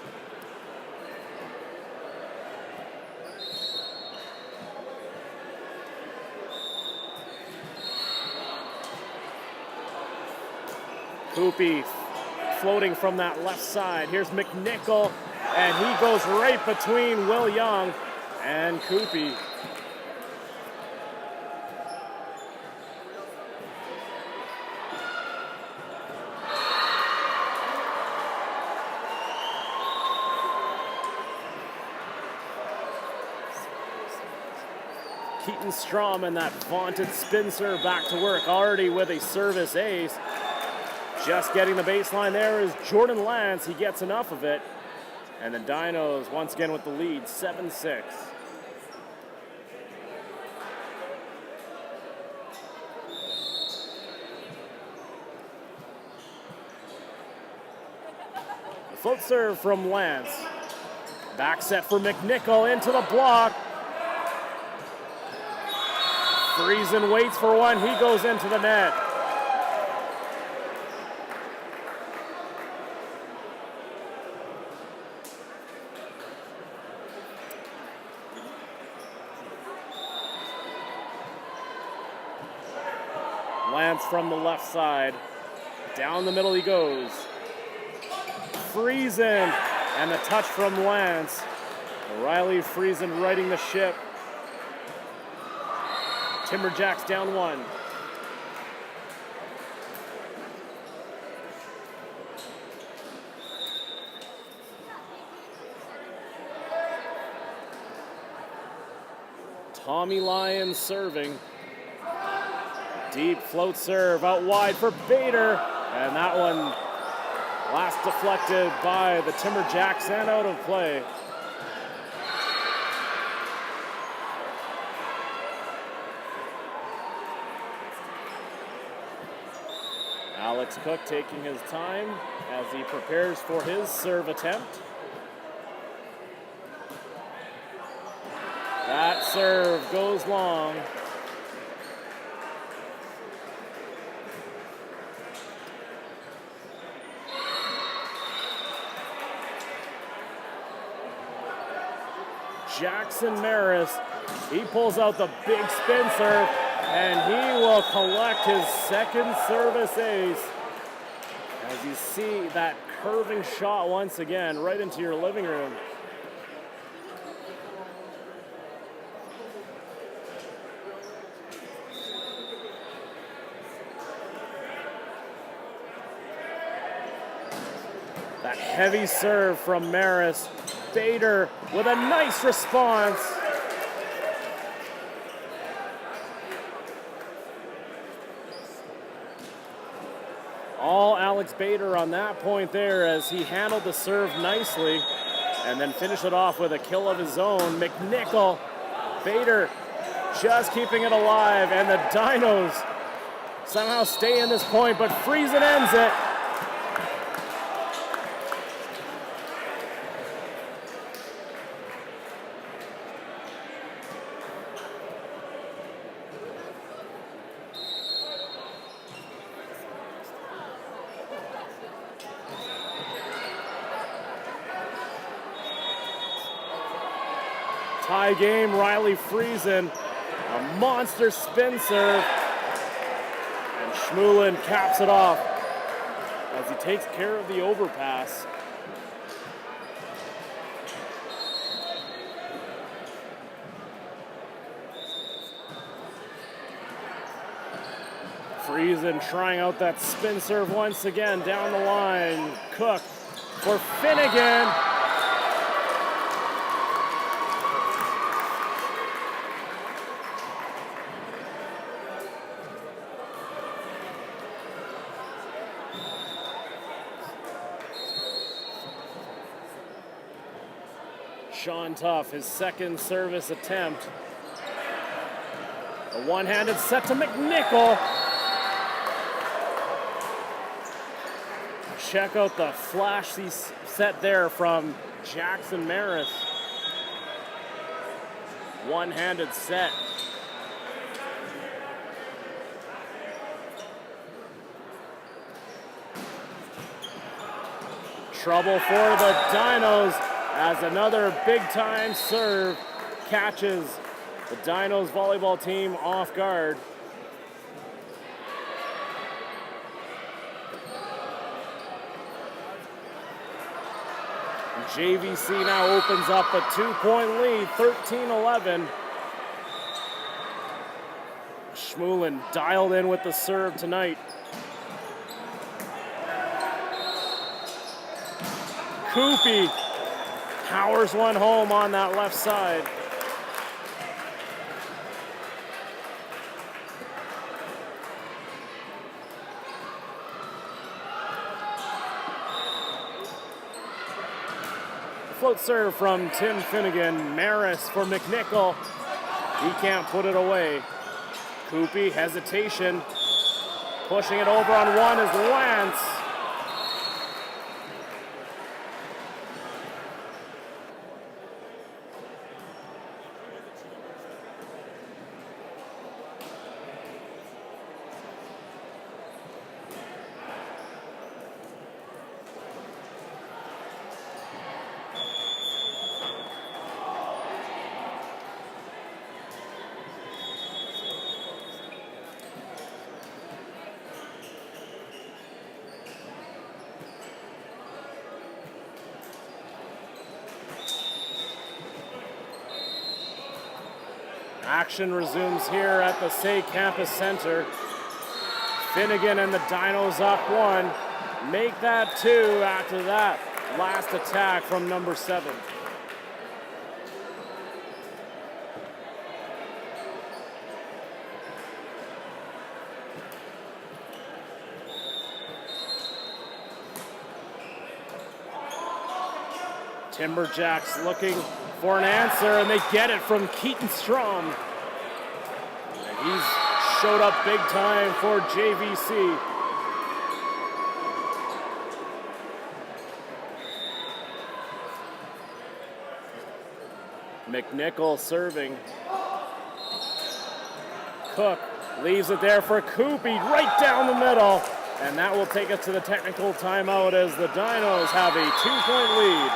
Koopy floating from that left side. Here's McNichol, and he goes right between Will Young and Koopy. Keaton Strom and that vaunted spin serve back to work, already with a service ace. Just getting the baseline there is Jordan Lance. He gets enough of it. And the Dinos once again with the lead, 7-6. Float serve from Lance. Back set for McNichol into the block. Friesen waits for one. He goes into the net. Lance from the left side. Down the middle he goes. Friesen, and the touch from Lance. Riley Friesen righting the ship. Timberjacks down one. Tommy Lyons serving. Deep float serve out wide for Bader. And that one last deflected by the Timberjacks and out of play. Alex Cook taking his time as he prepares for his serve attempt. That serve goes long. Jackson Maris, he pulls out the big spin serve, and he will collect his second service ace. As you see that curving shot once again right into your living room. That heavy serve from Maris. Bader with a nice response. All Alex Bader on that point there as he handled the serve nicely and then finished it off with a kill of his own. McNichol, Bader just keeping it alive, and the Dinos somehow stay in this point, but Friesen ends it. Tie game, Riley Friesen, a monster spin serve, and Schmulin caps it off as he takes care of the overpass. Friesen trying out that spin serve once again down the line. Cook for Finnegan. Sean Tuff, his second service attempt. A one-handed set to McNichol. Check out the flashy set there from Jackson Maris. One-handed set. Trouble for the Dinos as another big-time serve catches the Dinos volleyball team off guard. JVC now opens up a 2-point lead, 13-11. Schmulin dialed in with the serve tonight. Koopy powers one home on that left side. Float serve from Tim Finnegan. Maris for McNichol. He can't put it away. Koopy, hesitation. Pushing it over on one is Lance. Action resumes here at the Say Campus Center. Finnegan and the Dinos up 1. Make that 2 after that last attack from number 7. Timberjacks looking for an answer, and they get it from Keaton Strom. And he's showed up big time for JVC. McNichol serving. Cook leaves it there for Koopy right down the middle. And that will take us to the technical timeout as the Dinos have a 2-point lead.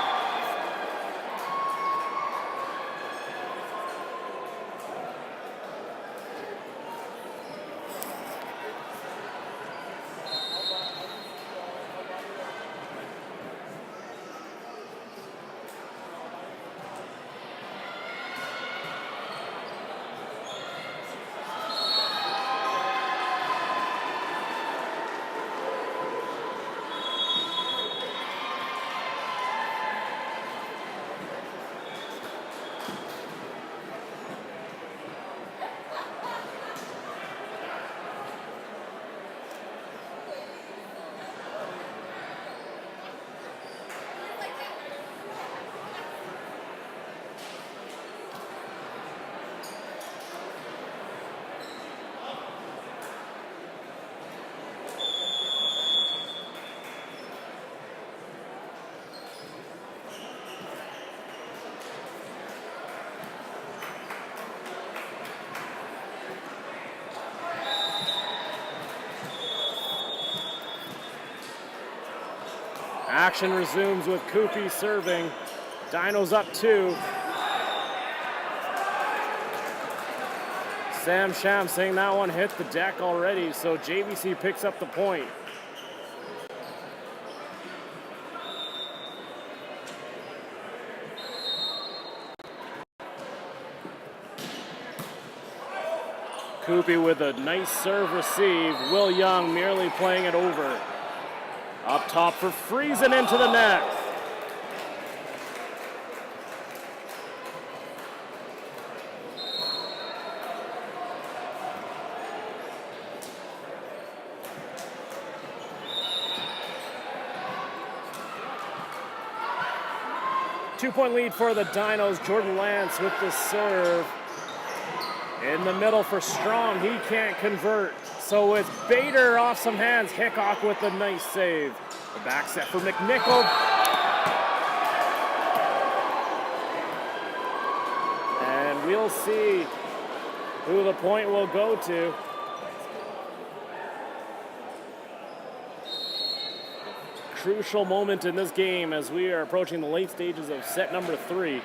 Action resumes with Koopy serving. Dinos up 2. Sam Sham saying that one hit the deck already, so JVC picks up the point. Koopy with a nice serve receive. Will Young merely playing it over. Up top for Friesen into the net. Two-point lead for the Dinos. Jordan Lance with the serve. In the middle for Strom. He can't convert. So it's Bader off some hands. Hickok with a nice save. The back set for McNichol. And we'll see who the point will go to. Crucial moment in this game as we are approaching the late stages of set number 3.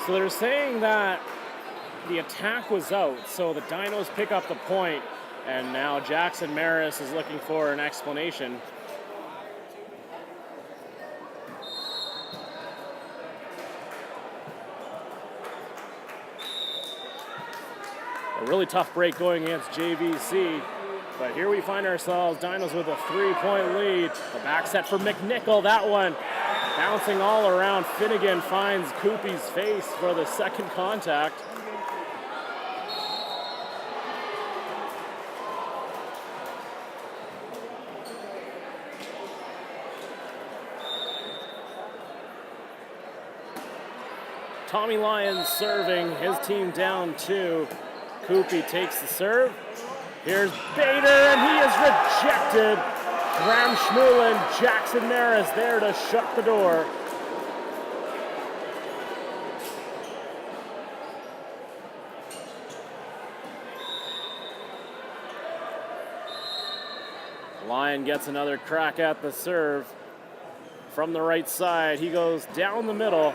So they're saying that the attack was out, so the Dinos pick up the point, and now Jackson Maris is looking for an explanation. A really tough break going against JVC, but here we find ourselves, Dinos with a 3-point lead. The back set for McNichol, that one. Bouncing all around, Finnegan finds Koopy's face for the second contact. Tommy Lyons serving, his team down 2. Koopy takes the serve. Here's Bader, and he is rejected. Graham Schmulin, Jackson Maris there to shut the door. Lyon gets another crack at the serve from the right side. He goes down the middle.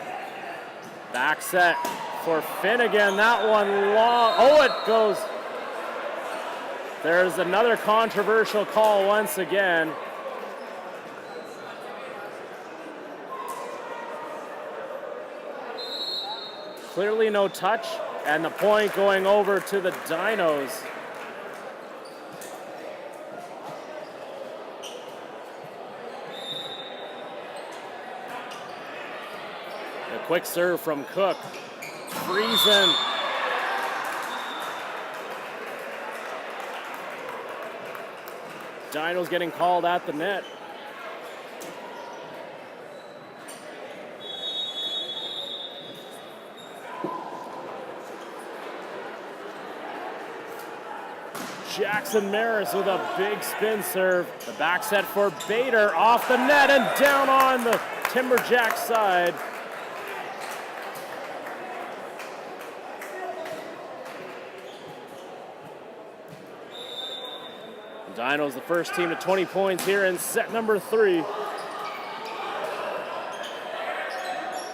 Back set for Finnegan. That one long. Oh, it goes. There's another controversial call once again. Clearly no touch, and the point going over to the Dinos. A quick serve from Cook. Friesen. Dinos getting called at the net. Jackson Maris with a big spin serve. The back set for Bader off the net and down on the Timberjacks side. Dinos the first team to 20 points here in set number 3.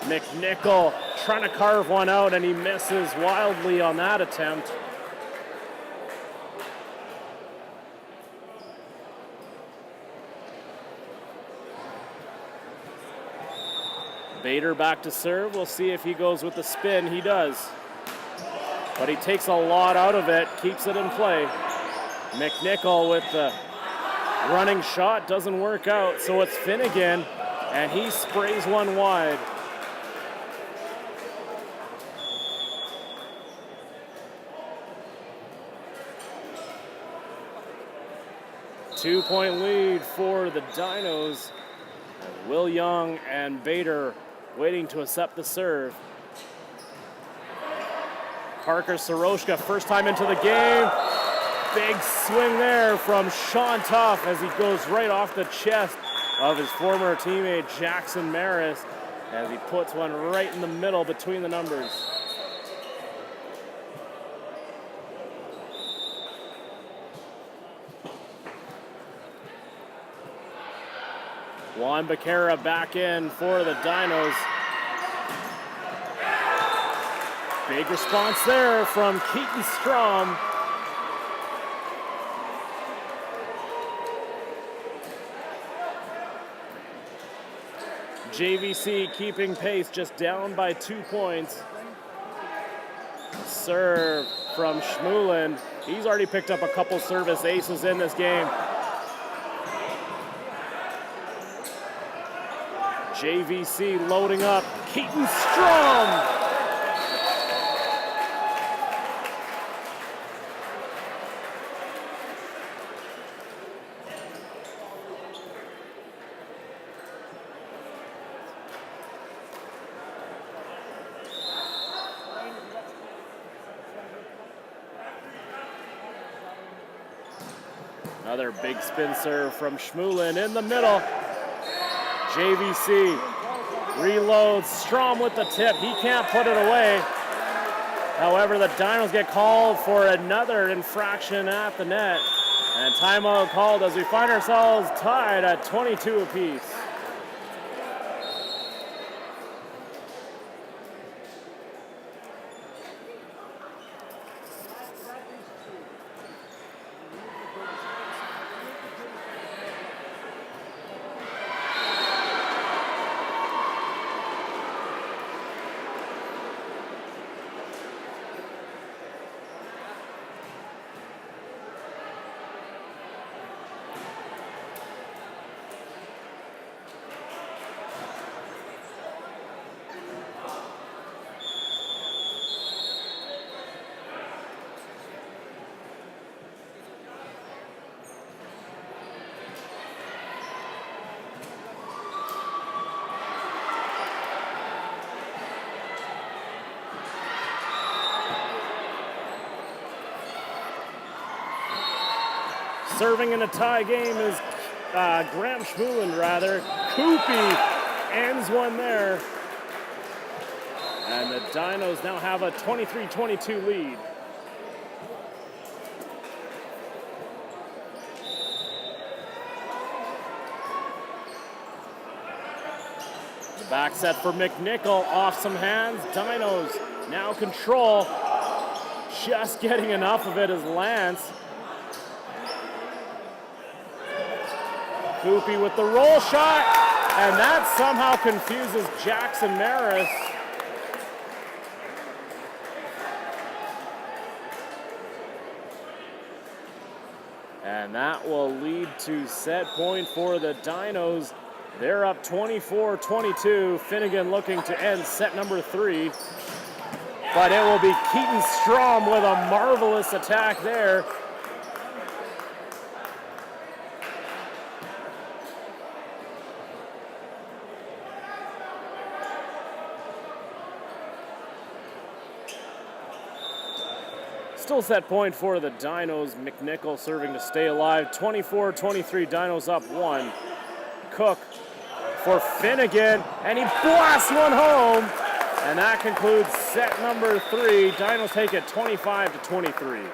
McNichol trying to carve one out and he misses wildly on that attempt. Bader back to serve. We'll see if he goes with the spin. He does. But he takes a lot out of it, keeps it in play. McNichol with the running shot doesn't work out, so it's Finnegan, and he sprays one wide. Two-point lead for the Dinos. Will Young and Bader waiting to accept the serve. Parker Soroshka, first time into the game. Big swing there from Sean Tuff as he goes right off the chest of his former teammate Jackson Maris as he puts one right in the middle between the numbers. Juan Becerra back in for the Dinos. Big response there from Keaton Strom. JVC keeping pace, just down by 2 points. Serve from Schmulin. He's already picked up a couple service aces in this game. JVC loading up. Keaton Strom. Another big spin serve from Schmulin in the middle. JVC reloads. Strom with the tip. He can't put it away. However, the Dinos get called for another infraction at the net. And timeout called as we find ourselves tied at 22 apiece. Serving in a tie game is Graham Schmulin, rather. Koopy ends one there. And the Dinos now have a 23-22 lead. Back set for McNichol, off some hands. Dinos now control. Just getting enough of it as Lance. Koopy with the roll shot, and that somehow confuses Jackson Maris. And that will lead to set point for the Dinos. They're up 24-22. Finnegan looking to end set number 3. But it will be Keaton Strom with a marvelous attack there. Still set point for the Dinos. McNichol serving to stay alive. 24-23, Dinos up 1. Cook for Finnegan, and he blasts one home. And that concludes set number 3. Dinos take it 25-23.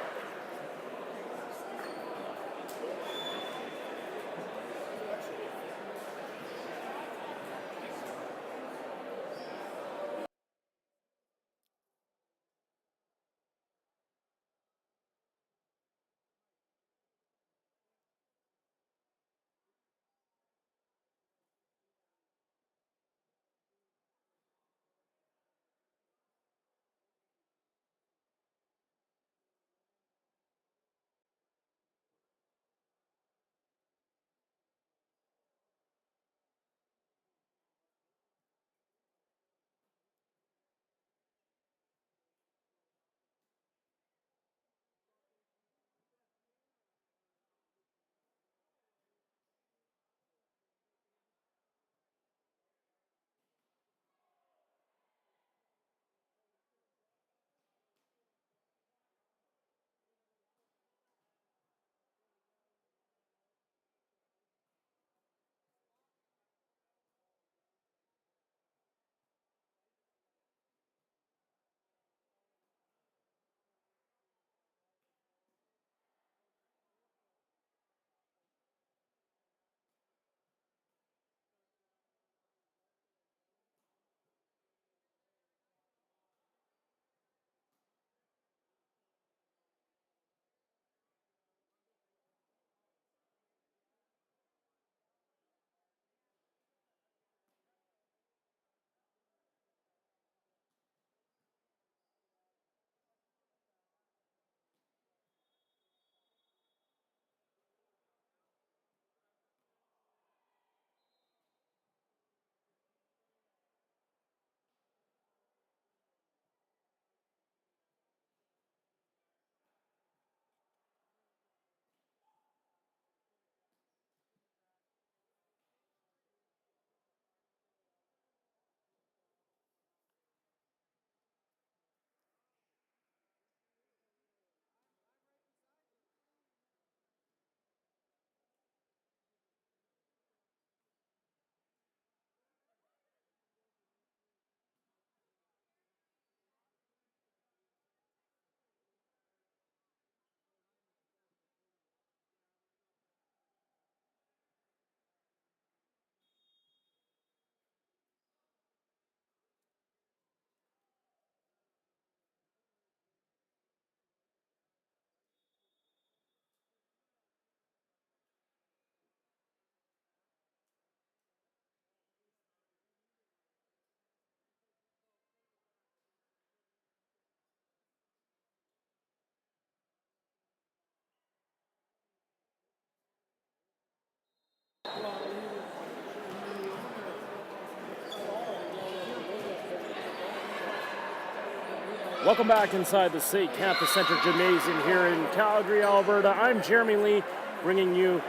Welcome back inside the State Campus Center Gymnasium here in Calgary, Alberta. I'm Jeremy Lee, bringing you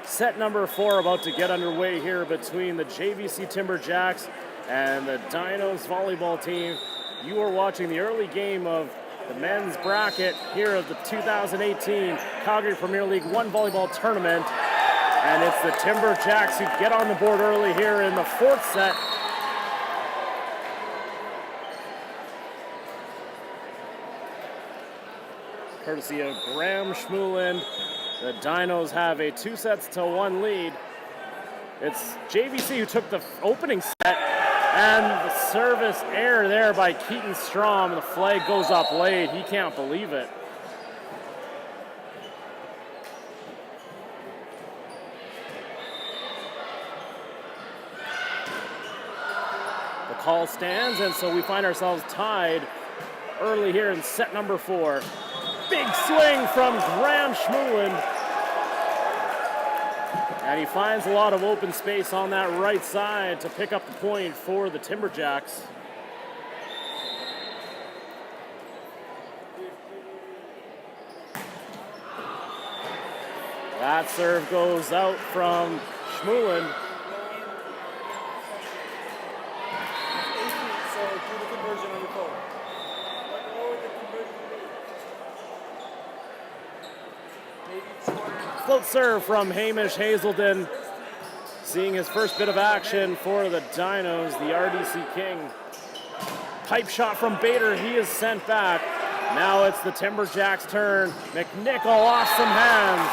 set number 4 about to get underway here between the JVC Timberjacks and the Dinos volleyball team. You are watching the early game of the men's bracket here of the 2018 Calgary Premier League 1 volleyball tournament. And it's the Timberjacks who get on the board early here in the 4th set. Courtesy of Graham Schmulin, the Dinos have a 2-1 lead. It's JVC who took the opening set, And the service error there by Keaton Strom. The flag goes up late. He can't believe it. The call stands, and so we find ourselves tied early here in set number 4. Big swing from Graham Schmulin. And he finds a lot of open space on that right side to pick up the point for the Timberjacks. That serve goes out from Schmulin. So do the conversion on your phone. Float serve from Hamish Hazelden. Seeing his first bit of action for the Dinos, the RDC King. Pipe shot from Bader, he is sent back. Now it's the Timberjacks' turn. McNichol off some hands.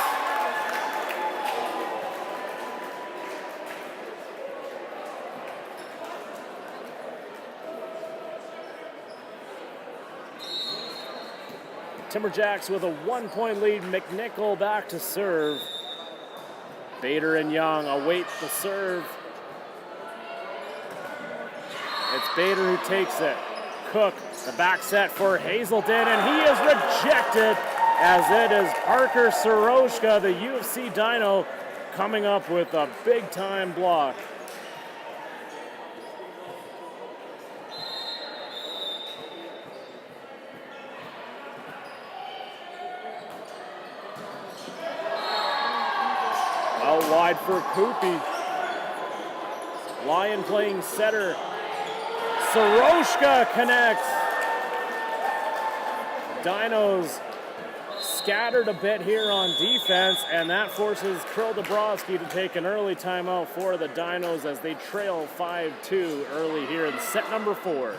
Timberjacks with a 1-point lead. McNichol back to serve. Bader and Young await the serve. It's Bader who takes it. Cook, the back set for Hazelden, and he is rejected as it is Parker Soroshka, the UFC Dino, coming up with a big-time block. Out wide for Koopy. Lyon playing setter. Soroshka connects. Dinos scattered a bit here on defense, and that forces Krill Dabrowski to take an early timeout for the Dinos as they trail 5-2 early here in set number 4.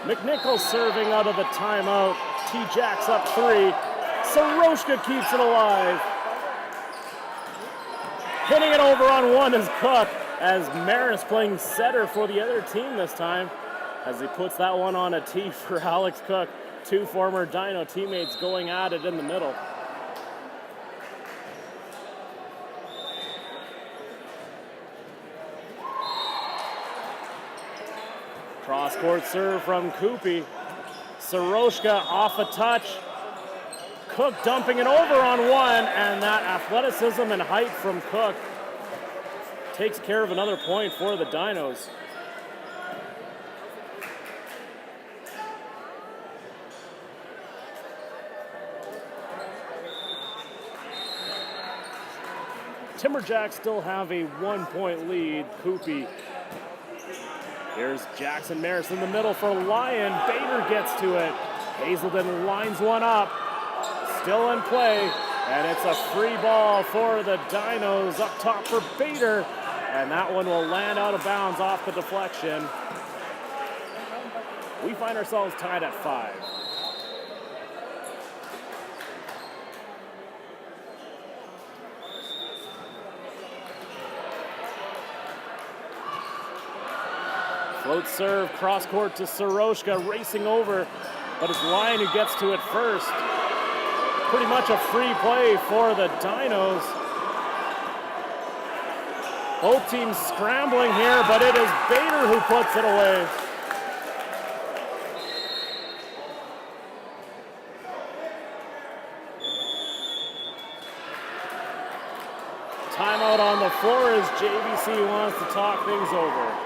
McNichol serving out of a timeout. T-Jacks up 3. Soroshka keeps it alive. Hitting it over on one is Cook, as Maris playing setter for the other team this time, as he puts that one on a tee for Alex Cook. 2 former Dino teammates going at it in the middle. Cross-court serve from Koopy. Soroshka off a touch. Cook dumping it over on one, and that athleticism and height from Cook takes care of another point for the Dinos. Timberjacks still have a 1-point lead. Koopy. Here's Jackson Maris in the middle for Lyon. Bader gets to it. Hazelden lines one up. Still in play. And it's a free ball for the Dinos up top for Bader. And that one will land out of bounds off the deflection. We find ourselves tied at 5. Float serve, cross court to Soroshka, racing over, but it's Lyon who gets to it first. Pretty much a free play for the Dinos. Both teams scrambling here, but it is Bader who puts it away. Timeout on the floor as JVC wants to talk things over.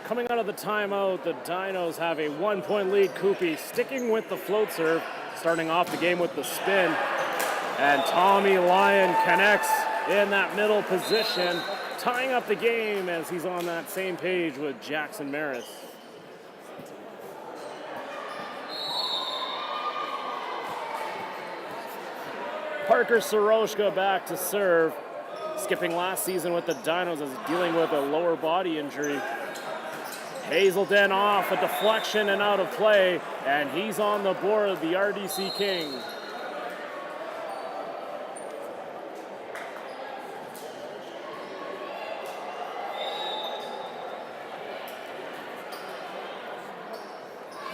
Coming out of the timeout, the Dinos have a 1-point lead. Koopy sticking with the float serve, starting off the game with the spin. And Tommy Lyon connects in that middle position, tying up the game as he's on that same page with Jackson Maris. Parker Soroshka back to serve, skipping last season with the Dinos as dealing with a lower body injury. Hazelden off, a deflection and out of play, and he's on the board, the RDC King.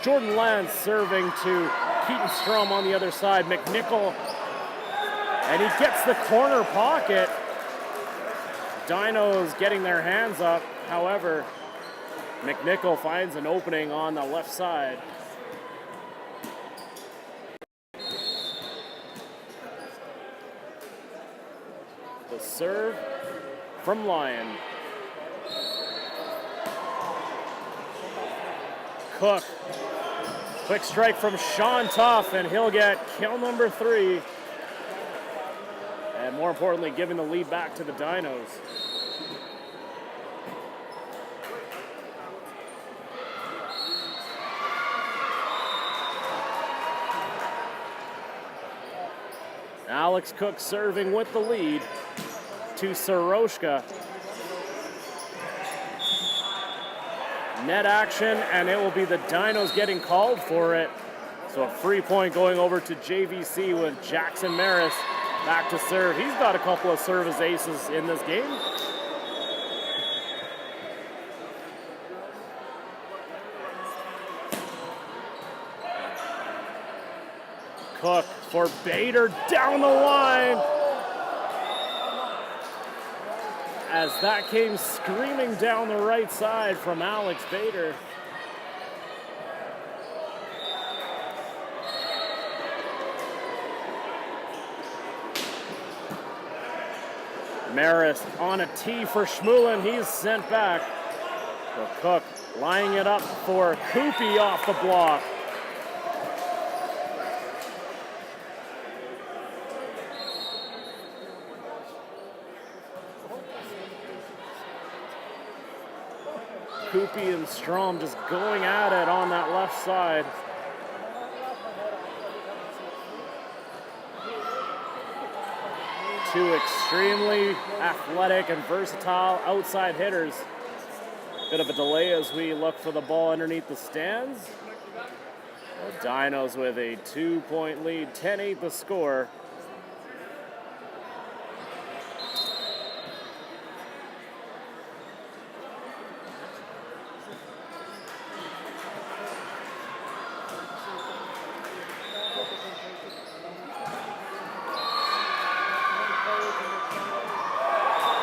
Jordan Lance serving to Keaton Strom on the other side. McNichol, and he gets the corner pocket. Dinos getting their hands up, however, McNichol finds an opening on the left side. The serve from Lyon. Cook. Quick strike from Sean Tuff, and he'll get kill number 3. And more importantly, giving the lead back to the Dinos. Alex Cook serving with the lead to Soroshka. Net action, and it will be the Dinos getting called for it. So a free point going over to JVC with Jackson Maris back to serve. He's got a couple of service aces in this game. Cook for Bader down the line. As that came screaming down the right side from Alex Bader. Maris on a tee for Schmulin. He's sent back. So Cook lining it up for Koopy off the block. Koopy and Strom just going at it on that left side. Two extremely athletic and versatile outside hitters. Bit of a delay as we look for the ball underneath the stands. The Dinos with a 2-point lead, 10-8 the score.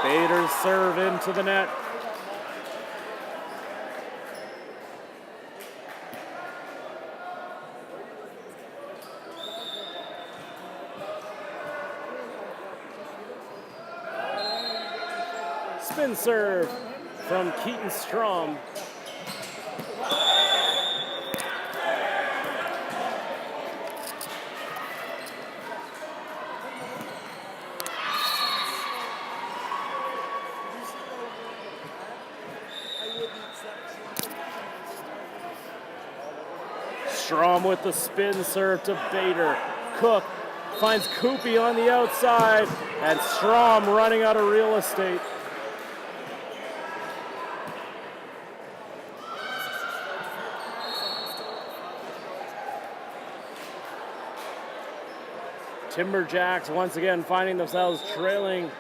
Bader's serve into the net. Spin serve from Keaton Strom. Strom with the spin serve to Bader. Cook finds Koopy on the outside, and Strom running out of real estate. Timberjacks once again finding themselves trailing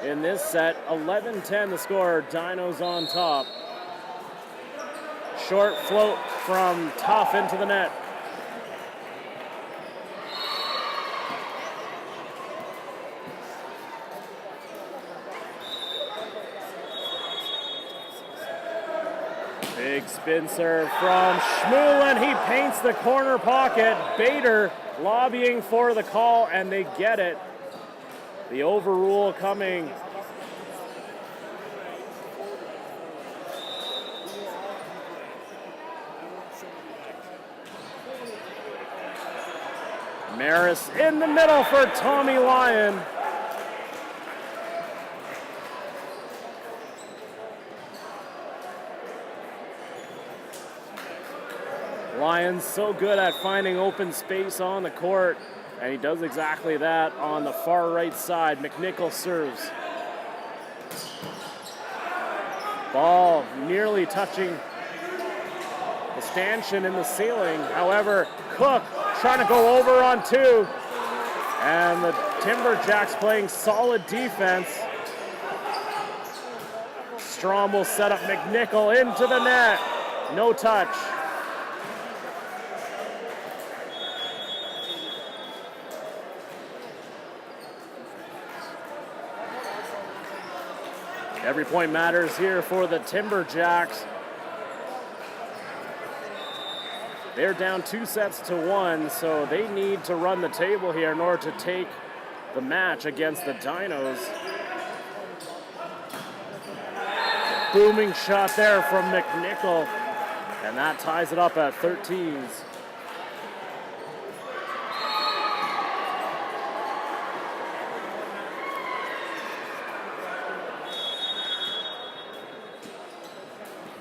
in this set. 11-10 the score, Dinos on top. Short float from Tough into the net. Big spin serve from Schmulin. He paints the corner pocket. Bader lobbying for the call, and they get it. The overrule coming. Maris in the middle for Tommy Lyon. Lyon's so good at finding open space on the court, and he does exactly that on the far right side. McNichol serves. Ball nearly touching the stanchion in the ceiling. However, Cook trying to go over on two, and the Timberjacks playing solid defense. Strom will set up McNichol into the net. No touch. Every point matters here for the Timberjacks. They're down 2-1, so they need to run the table here in order to take the match against the Dinos. Booming shot there from McNichol, and that ties it up at 13s.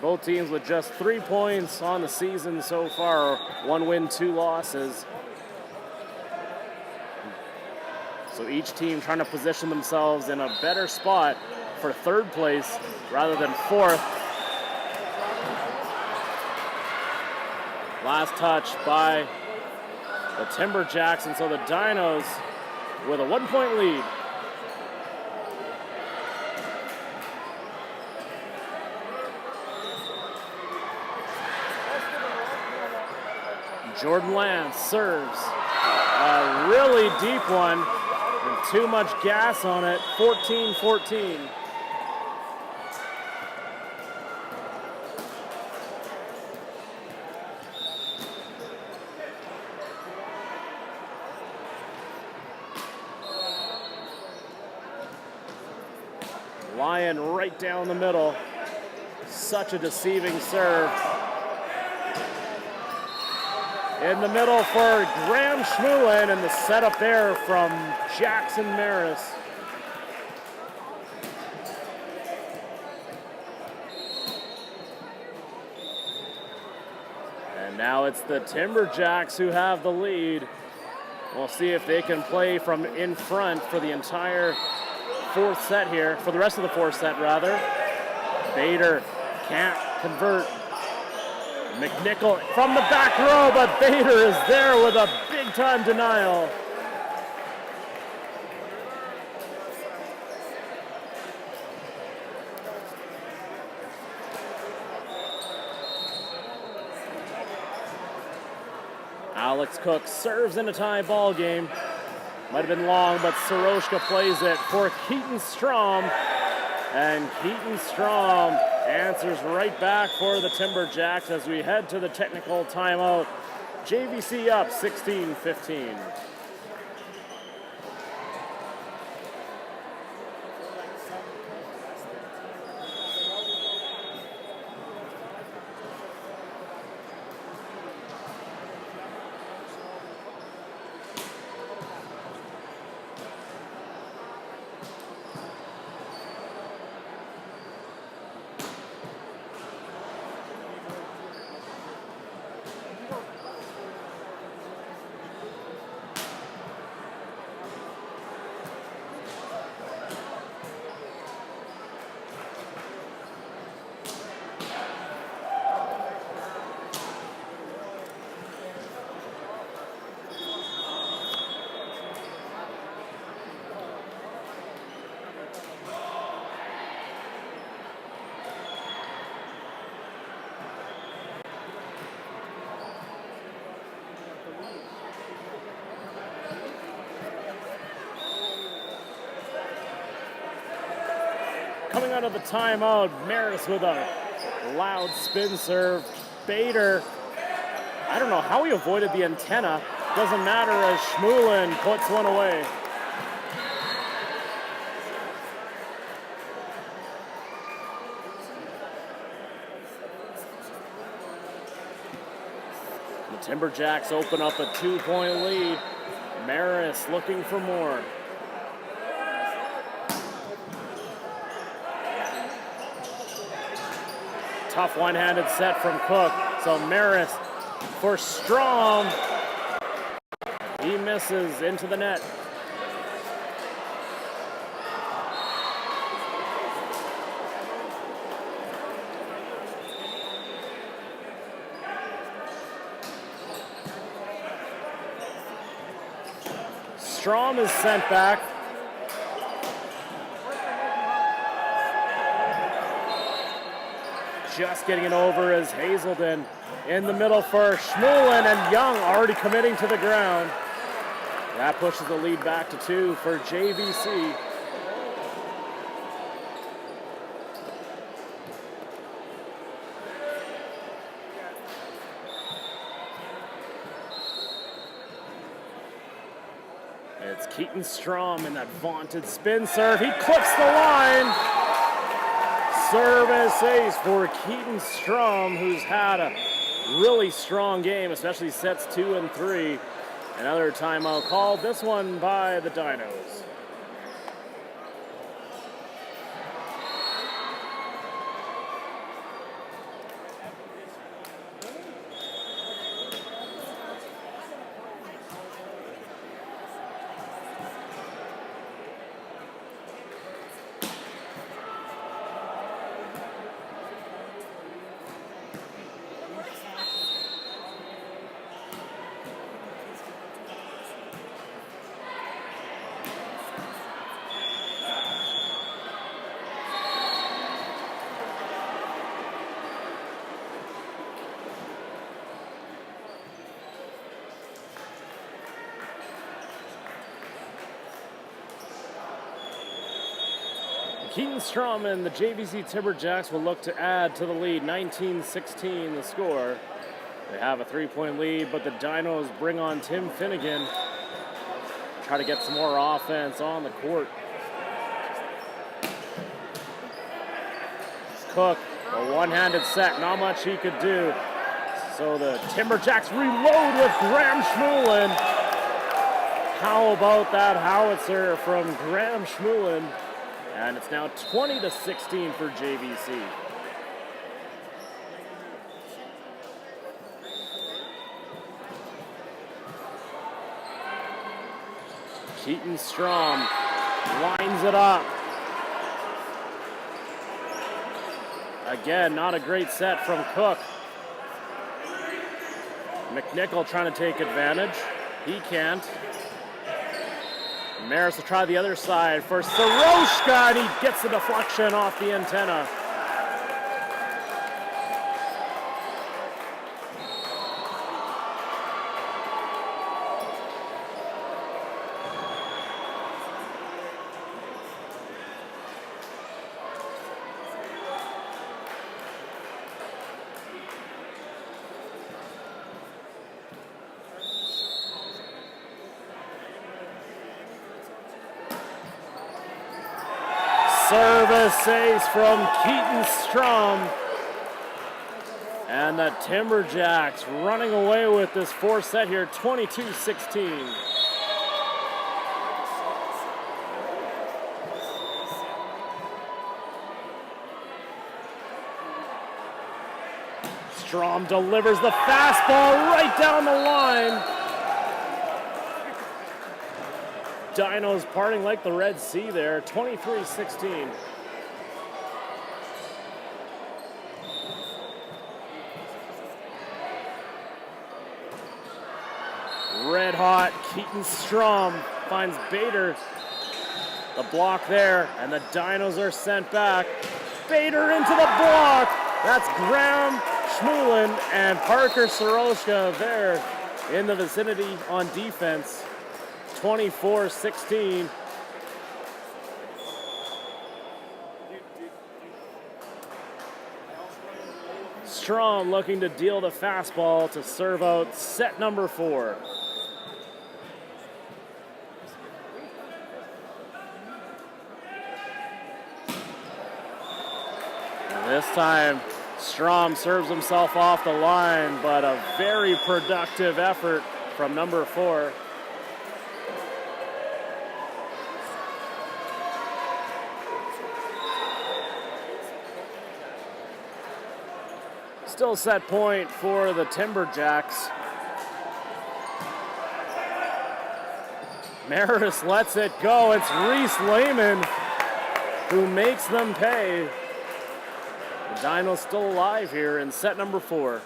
Both teams with just 3 points on the season so far. 1 win, 2 losses. So each team trying to position themselves in a better spot for 3rd place rather than 4th. Last touch by the Timberjacks, and so the Dinos with a 1-point lead. Jordan Lance serves a really deep one, and too much gas on it. 14-14. Lyon right down the middle. Such a deceiving serve. In the middle for Graham Schmulin, and the setup there from Jackson Maris. And now it's the Timberjacks who have the lead. We'll see if they can play from in front for the entire 4th set here, for the rest of the 4th set rather. Bader can't convert. McNichol from the back row, but Bader is there with a big-time denial. Alex Cook serves in a tie ball game. Might have been long, but Soroshka plays it for Keaton Strom. And Keaton Strom answers right back for the Timberjacks as we head to the technical timeout. JVC up 16-15. out of the timeout. Maris with a loud spin serve. Bader, I don't know how he avoided the antenna. Doesn't matter as Schmulin puts one away. The Timberjacks open up a 2-point lead. Maris looking for more. Tough one-handed set from Cook. So Maris for Strom. He misses into the net. Strom is sent back. Just getting it over is Hazelden in the middle for Schmulin, and Young already committing to the ground. That pushes the lead back to 2 for JVC. It's Keaton Strom in that vaunted spin serve. He clips the line. Service ace for Keaton Strom, who's had a really strong game, especially sets 2 and 3. Another timeout called, this one by the Dinos. Keaton Strom and the JVC Timberjacks will look to add to the lead. 19-16 the score. They have a 3-point lead, but the Dinos bring on Tim Finnegan. Try to get some more offense on the court. Cook, a one-handed set, not much he could do. So the Timberjacks reload with Graham Schmulin. How about that howitzer from Graham Schmulin? And it's now 20-16 for JVC. Keaton Strom lines it up. Again, not a great set from Cook. McNichol trying to take advantage. He can't. Maris will try the other side for Soroshka, and he gets the deflection off the antenna. Service ace from Keaton Strom. And the Timberjacks running away with this 4th set here, 22-16. Strom delivers the fastball right down the line. Dinos parting like the Red Sea there, 23-16. Red hot, Keaton Strom finds Bader. The block there, and the Dinos are sent back. Bader into the block. That's Graham Schmulin and Parker Soroshka there in the vicinity on defense. 24-16. Schramm looking to deal the fastball to serve out set number 4. And this time, Schramm serves himself off the line, but a very productive effort from number 4. Still set point for the Timberjacks. Maris lets it go. It's Reese Lehman who makes them pay. The Dinos still alive here in set number 4.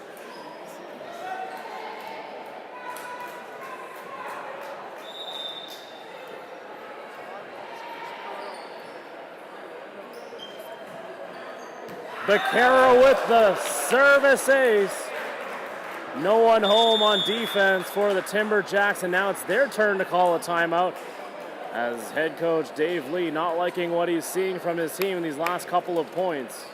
Becerra with the service ace. No one home on defense for the Timberjacks, and now it's their turn to call a timeout as head coach Dave Lee not liking what he's seeing from his team in these last couple of points.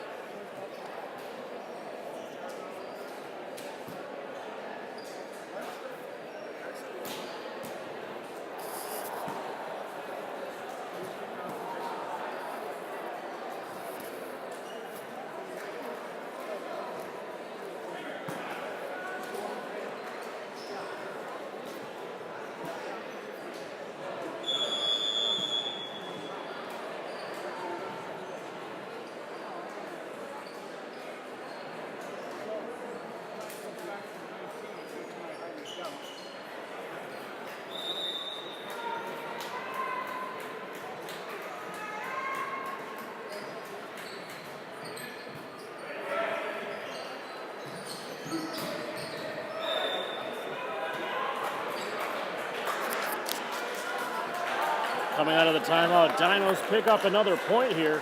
Coming out of the timeout, Dinos pick up another point here.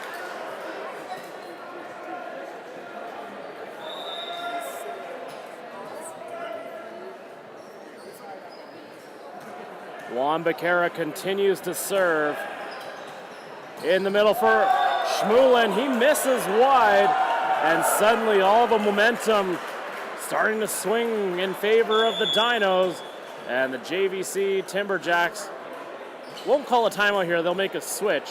Juan Becerra continues to serve. In the middle for Schmulin. He misses wide, and suddenly all the momentum starting to swing in favor of the Dinos, and the JVC Timberjacks won't call a timeout here. They'll make a switch.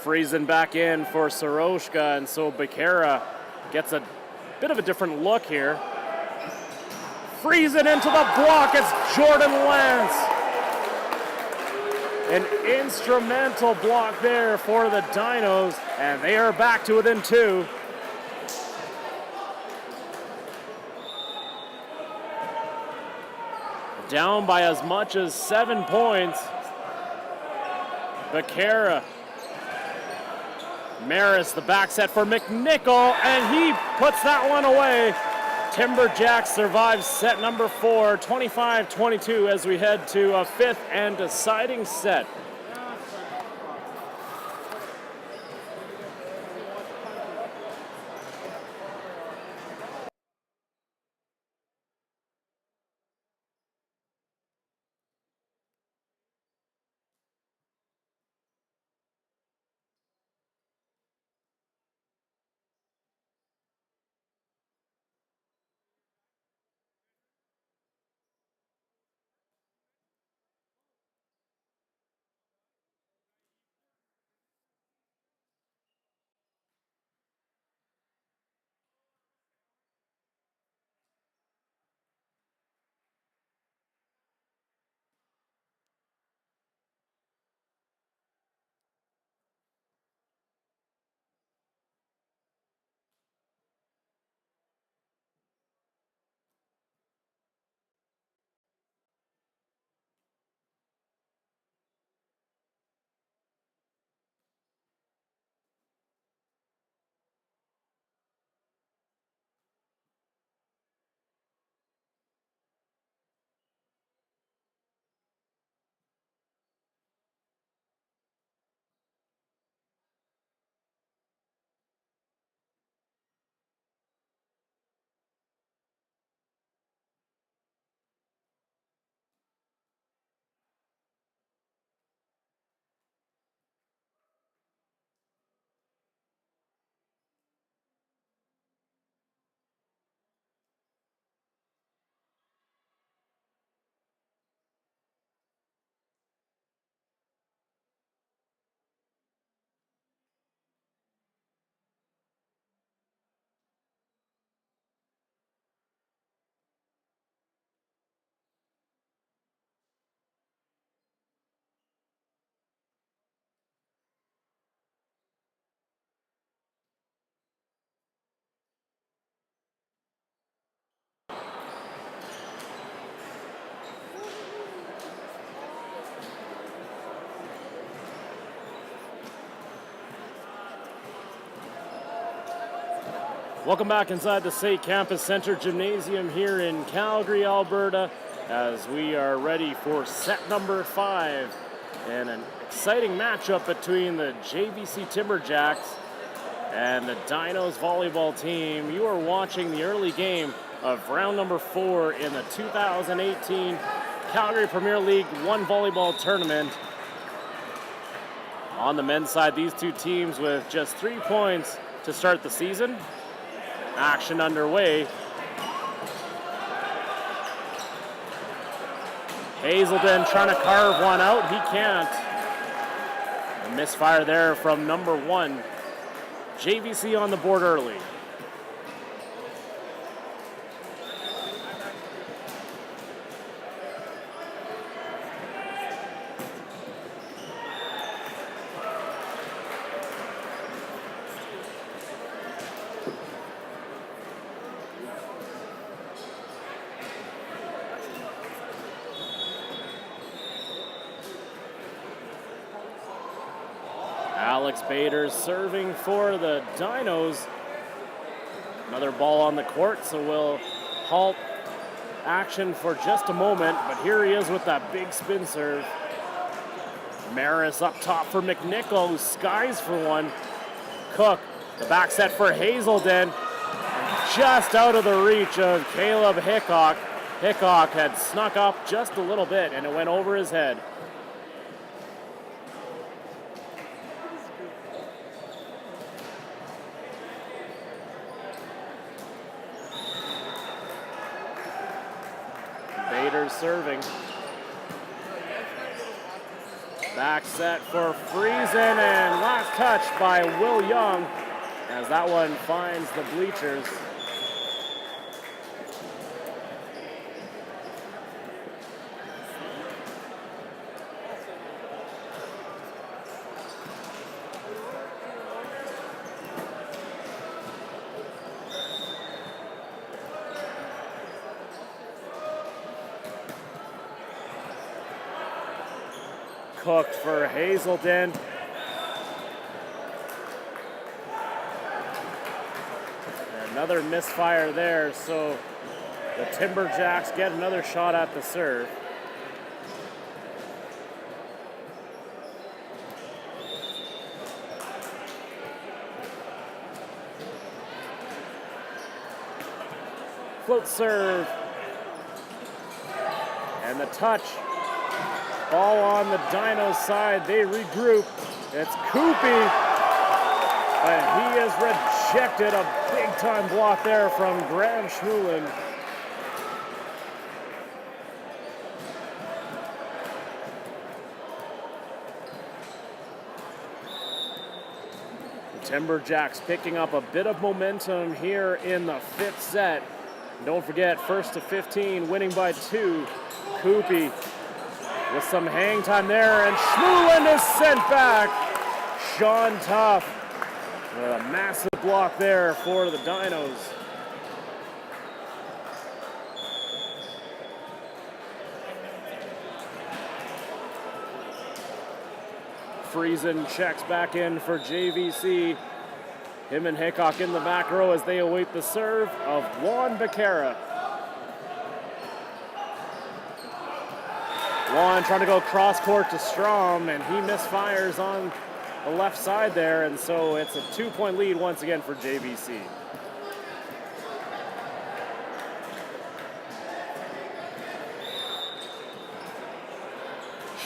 Friesen back in for Soroshka, and so Becerra gets a bit of a different look here. Friesen into the block. It's Jordan Lance. An instrumental block there for the Dinos, and they are back to within 2. Down by as much as 7 points. Becerra. Maris, the back set for McNichol, and he puts that one away. Timberjacks survives set number 4, 25-22 as we head to a 5th and deciding set. Welcome back inside the State Campus Center Gymnasium here in Calgary, Alberta, as we are ready for set number 5 and an exciting matchup between the JVC Timberjacks and the Dinos volleyball team. You are watching the early game of round number 4 in the 2018 Calgary Premier League 1 volleyball tournament. On the men's side, these two teams with just 3 points to start the season. Action underway. Hazelden trying to carve one out. He can't. A misfire there from number 1. JVC on the board early. Alex Bader serving for the Dinos. Another ball on the court, so we'll halt action for just a moment, but here he is with that big spin serve. Maris up top for McNichol, who skies for one. Cook, the back set for Hazelden, just out of the reach of Caleb Hickok. Hickok had snuck up just a little bit, and it went over his head. Bader serving. Back set for Friesen, and last touch by Will Young as that one finds the bleachers. Cooked for Hazelden. Another misfire there, so the Timberjacks get another shot at the serve. Float serve. And the touch. Ball on the Dinos side, they regroup. It's Koopy, but he has rejected a big-time block there from Graham Schmulin. The Timberjacks picking up a bit of momentum here in the 5th set. And don't forget, 1st to 15, winning by 2. Koopy with some hang time there, and Schmulin is sent back. Sean Tuff with a massive block there for the Dinos. Friesen checks back in for JVC. Him and Hickok in the back row as they await the serve of Juan Becerra. Juan trying to go cross court to Strom, and he misfires on the left side there, and so it's a 2-point lead once again for JVC.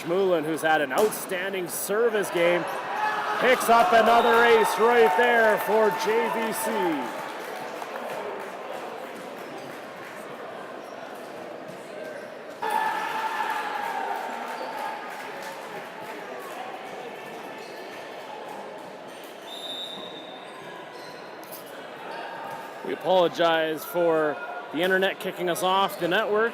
Schmulin, who's had an outstanding service game, picks up another ace right there for JVC. We apologize for the internet kicking us off the network.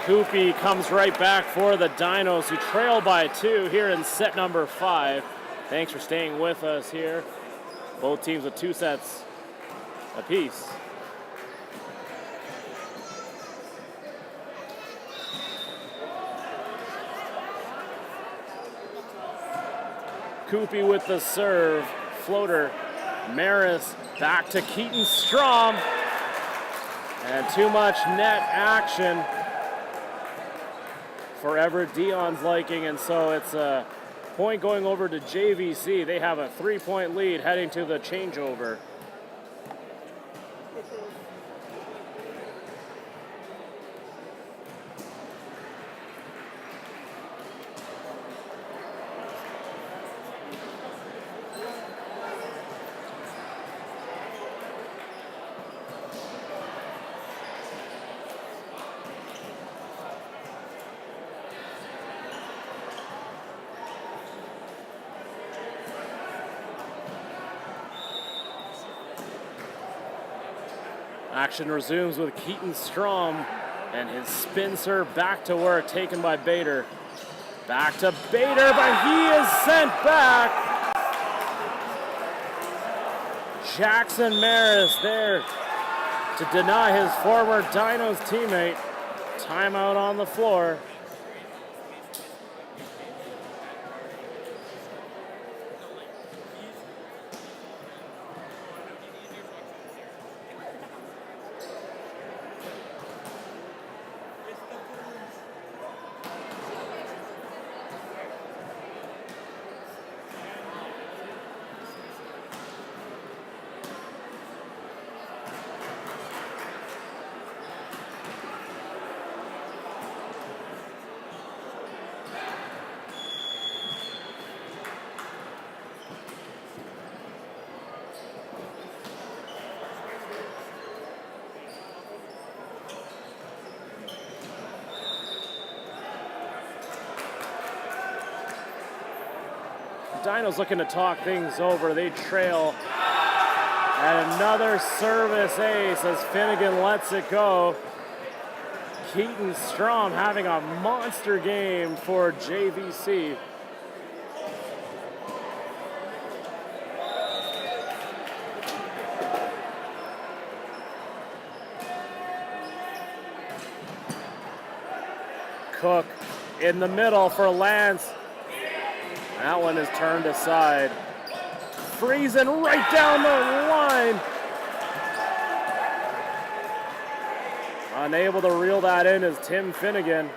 Koopy comes right back for the Dinos, who trail by 2 here in set number 5. Thanks for staying with us here. Both teams with 2 sets apiece. Koopy with the serve. Floater. Maris back to Keaton Strom. And too much net action for Everett Dion's liking, and so it's a point going over to JVC. They have a 3-point lead heading to the changeover. Action resumes with Keaton Strom and his spin serve back to work, taken by Bader. Back to Bader, but he is sent back. Jackson Maris there to deny his former Dinos teammate. Timeout on the floor. Dinos looking to talk things over. They trail. And another service ace as Finnegan lets it go. Keaton Strom having a monster game for JVC. Cook in the middle for Lance. That one is turned aside. Freezing right down the line. Unable to reel that in is Tim Finnegan.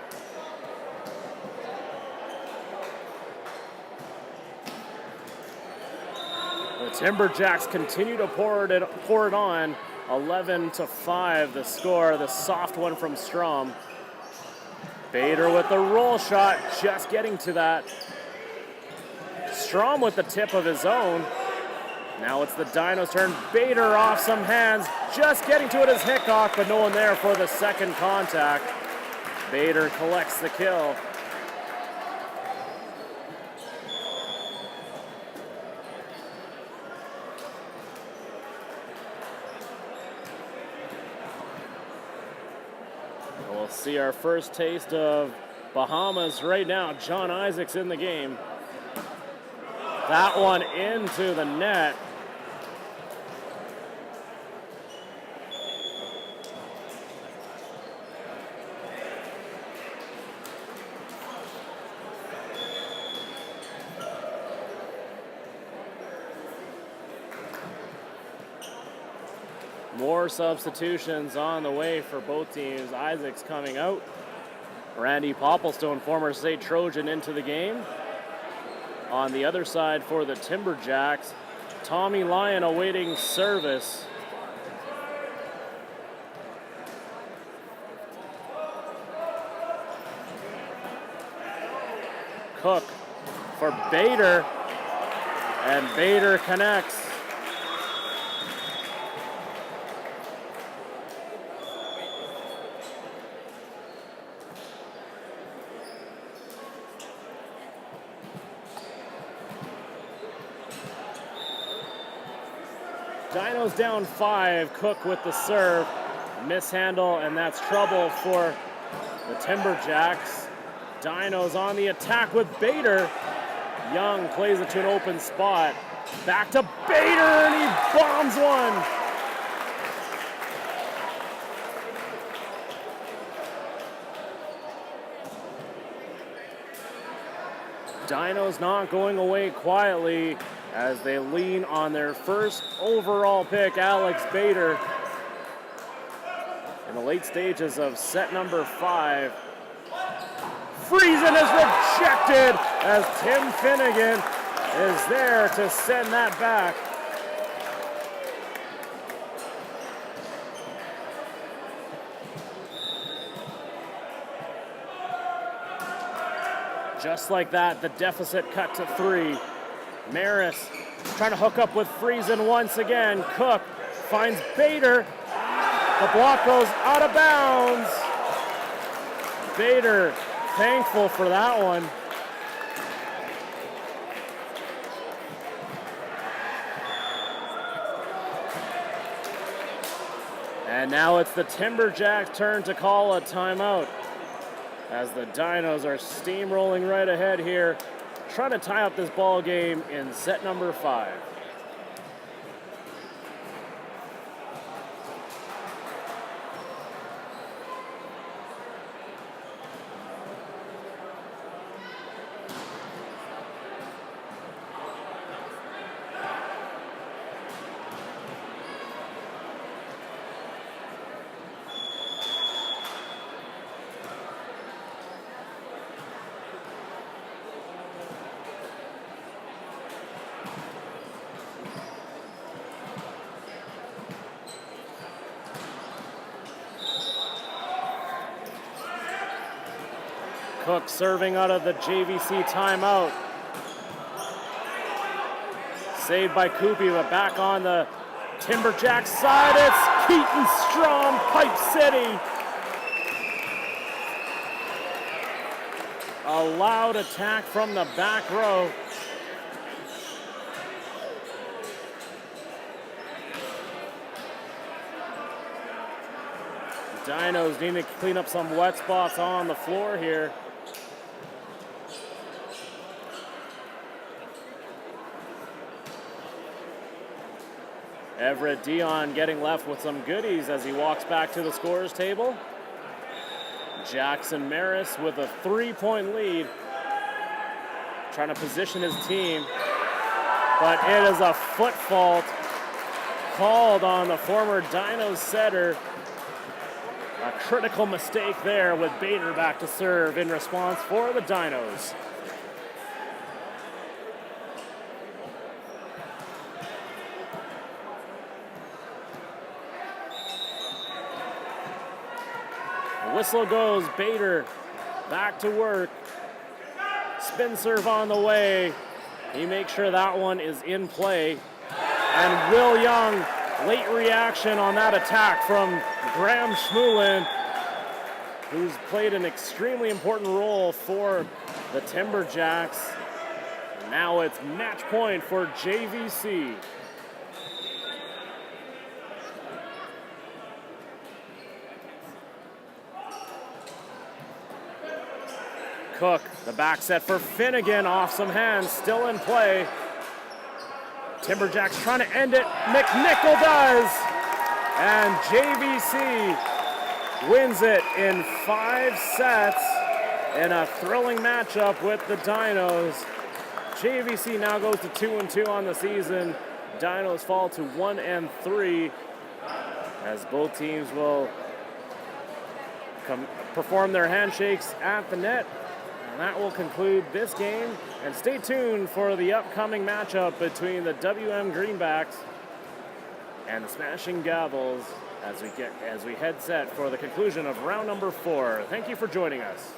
The Timberjacks continue to pour it on. 11-5 the score. The soft one from Strom. Bader with the roll shot, just getting to that. Strom with the tip of his own. Now it's the Dinos' turn. Bader off some hands, just getting to it as Hickok, but no one there for the second contact. Bader collects the kill. We'll see our first taste of Bahamas right now. John Isaac's in the game. That one into the net. More substitutions on the way for both teams. Isaac's coming out. Randy Popplestone, former state Trojan, into the game. On the other side for the Timberjacks, Tommy Lyon awaiting service. Cook for Bader, and Bader connects. Dinos down 5, Cook with the serve, mishandle, and that's trouble for the Timberjacks. Dinos on the attack with Bader. Young plays it to an open spot. Back to Bader, and he bombs one. Dinos not going away quietly as they lean on their first overall pick, Alex Bader. In the late stages of set number 5. Friesen is rejected as Tim Finnegan is there to send that back. Just like that, the deficit cut to 3. Maris trying to hook up with Friesen once again. Cook finds Bader. The block goes out of bounds. Bader thankful for that one. And now it's the Timberjacks' turn to call a timeout, as the Dinos are steamrolling right ahead here, trying to tie up this ball game in set number 5. Cook serving out of the JVC timeout. Saved by Koopy, but back on the Timberjacks side, it's Keaton Strom, Pipe City. A loud attack from the back row. Dinos need to clean up some wet spots on the floor here. Everett Dion getting left with some goodies as he walks back to the scorer's table. Jackson Maris with a 3-point lead, trying to position his team, but it is a foot fault called on the former Dinos setter. A critical mistake there with Bader back to serve in response for the Dinos. The whistle goes, Bader back to work. Spin serve on the way. He makes sure that one is in play. And Will Young, late reaction on that attack from Graham Schmulin, who's played an extremely important role for the Timberjacks. Now it's match point for JVC. Cook, the back set for Finnegan, off some hands, still in play. Timberjacks trying to end it. McNichol does. And JVC wins it in 5 sets in a thrilling matchup with the Dinos. JVC now goes to 2-2 on the season. Dinos fall to 1-3 as both teams will perform their handshakes at the net. And that will conclude this game. And stay tuned for the upcoming matchup between the WM Greenbacks and the Smashing Gavels as we head set for the conclusion of round number 4. Thank you for joining us.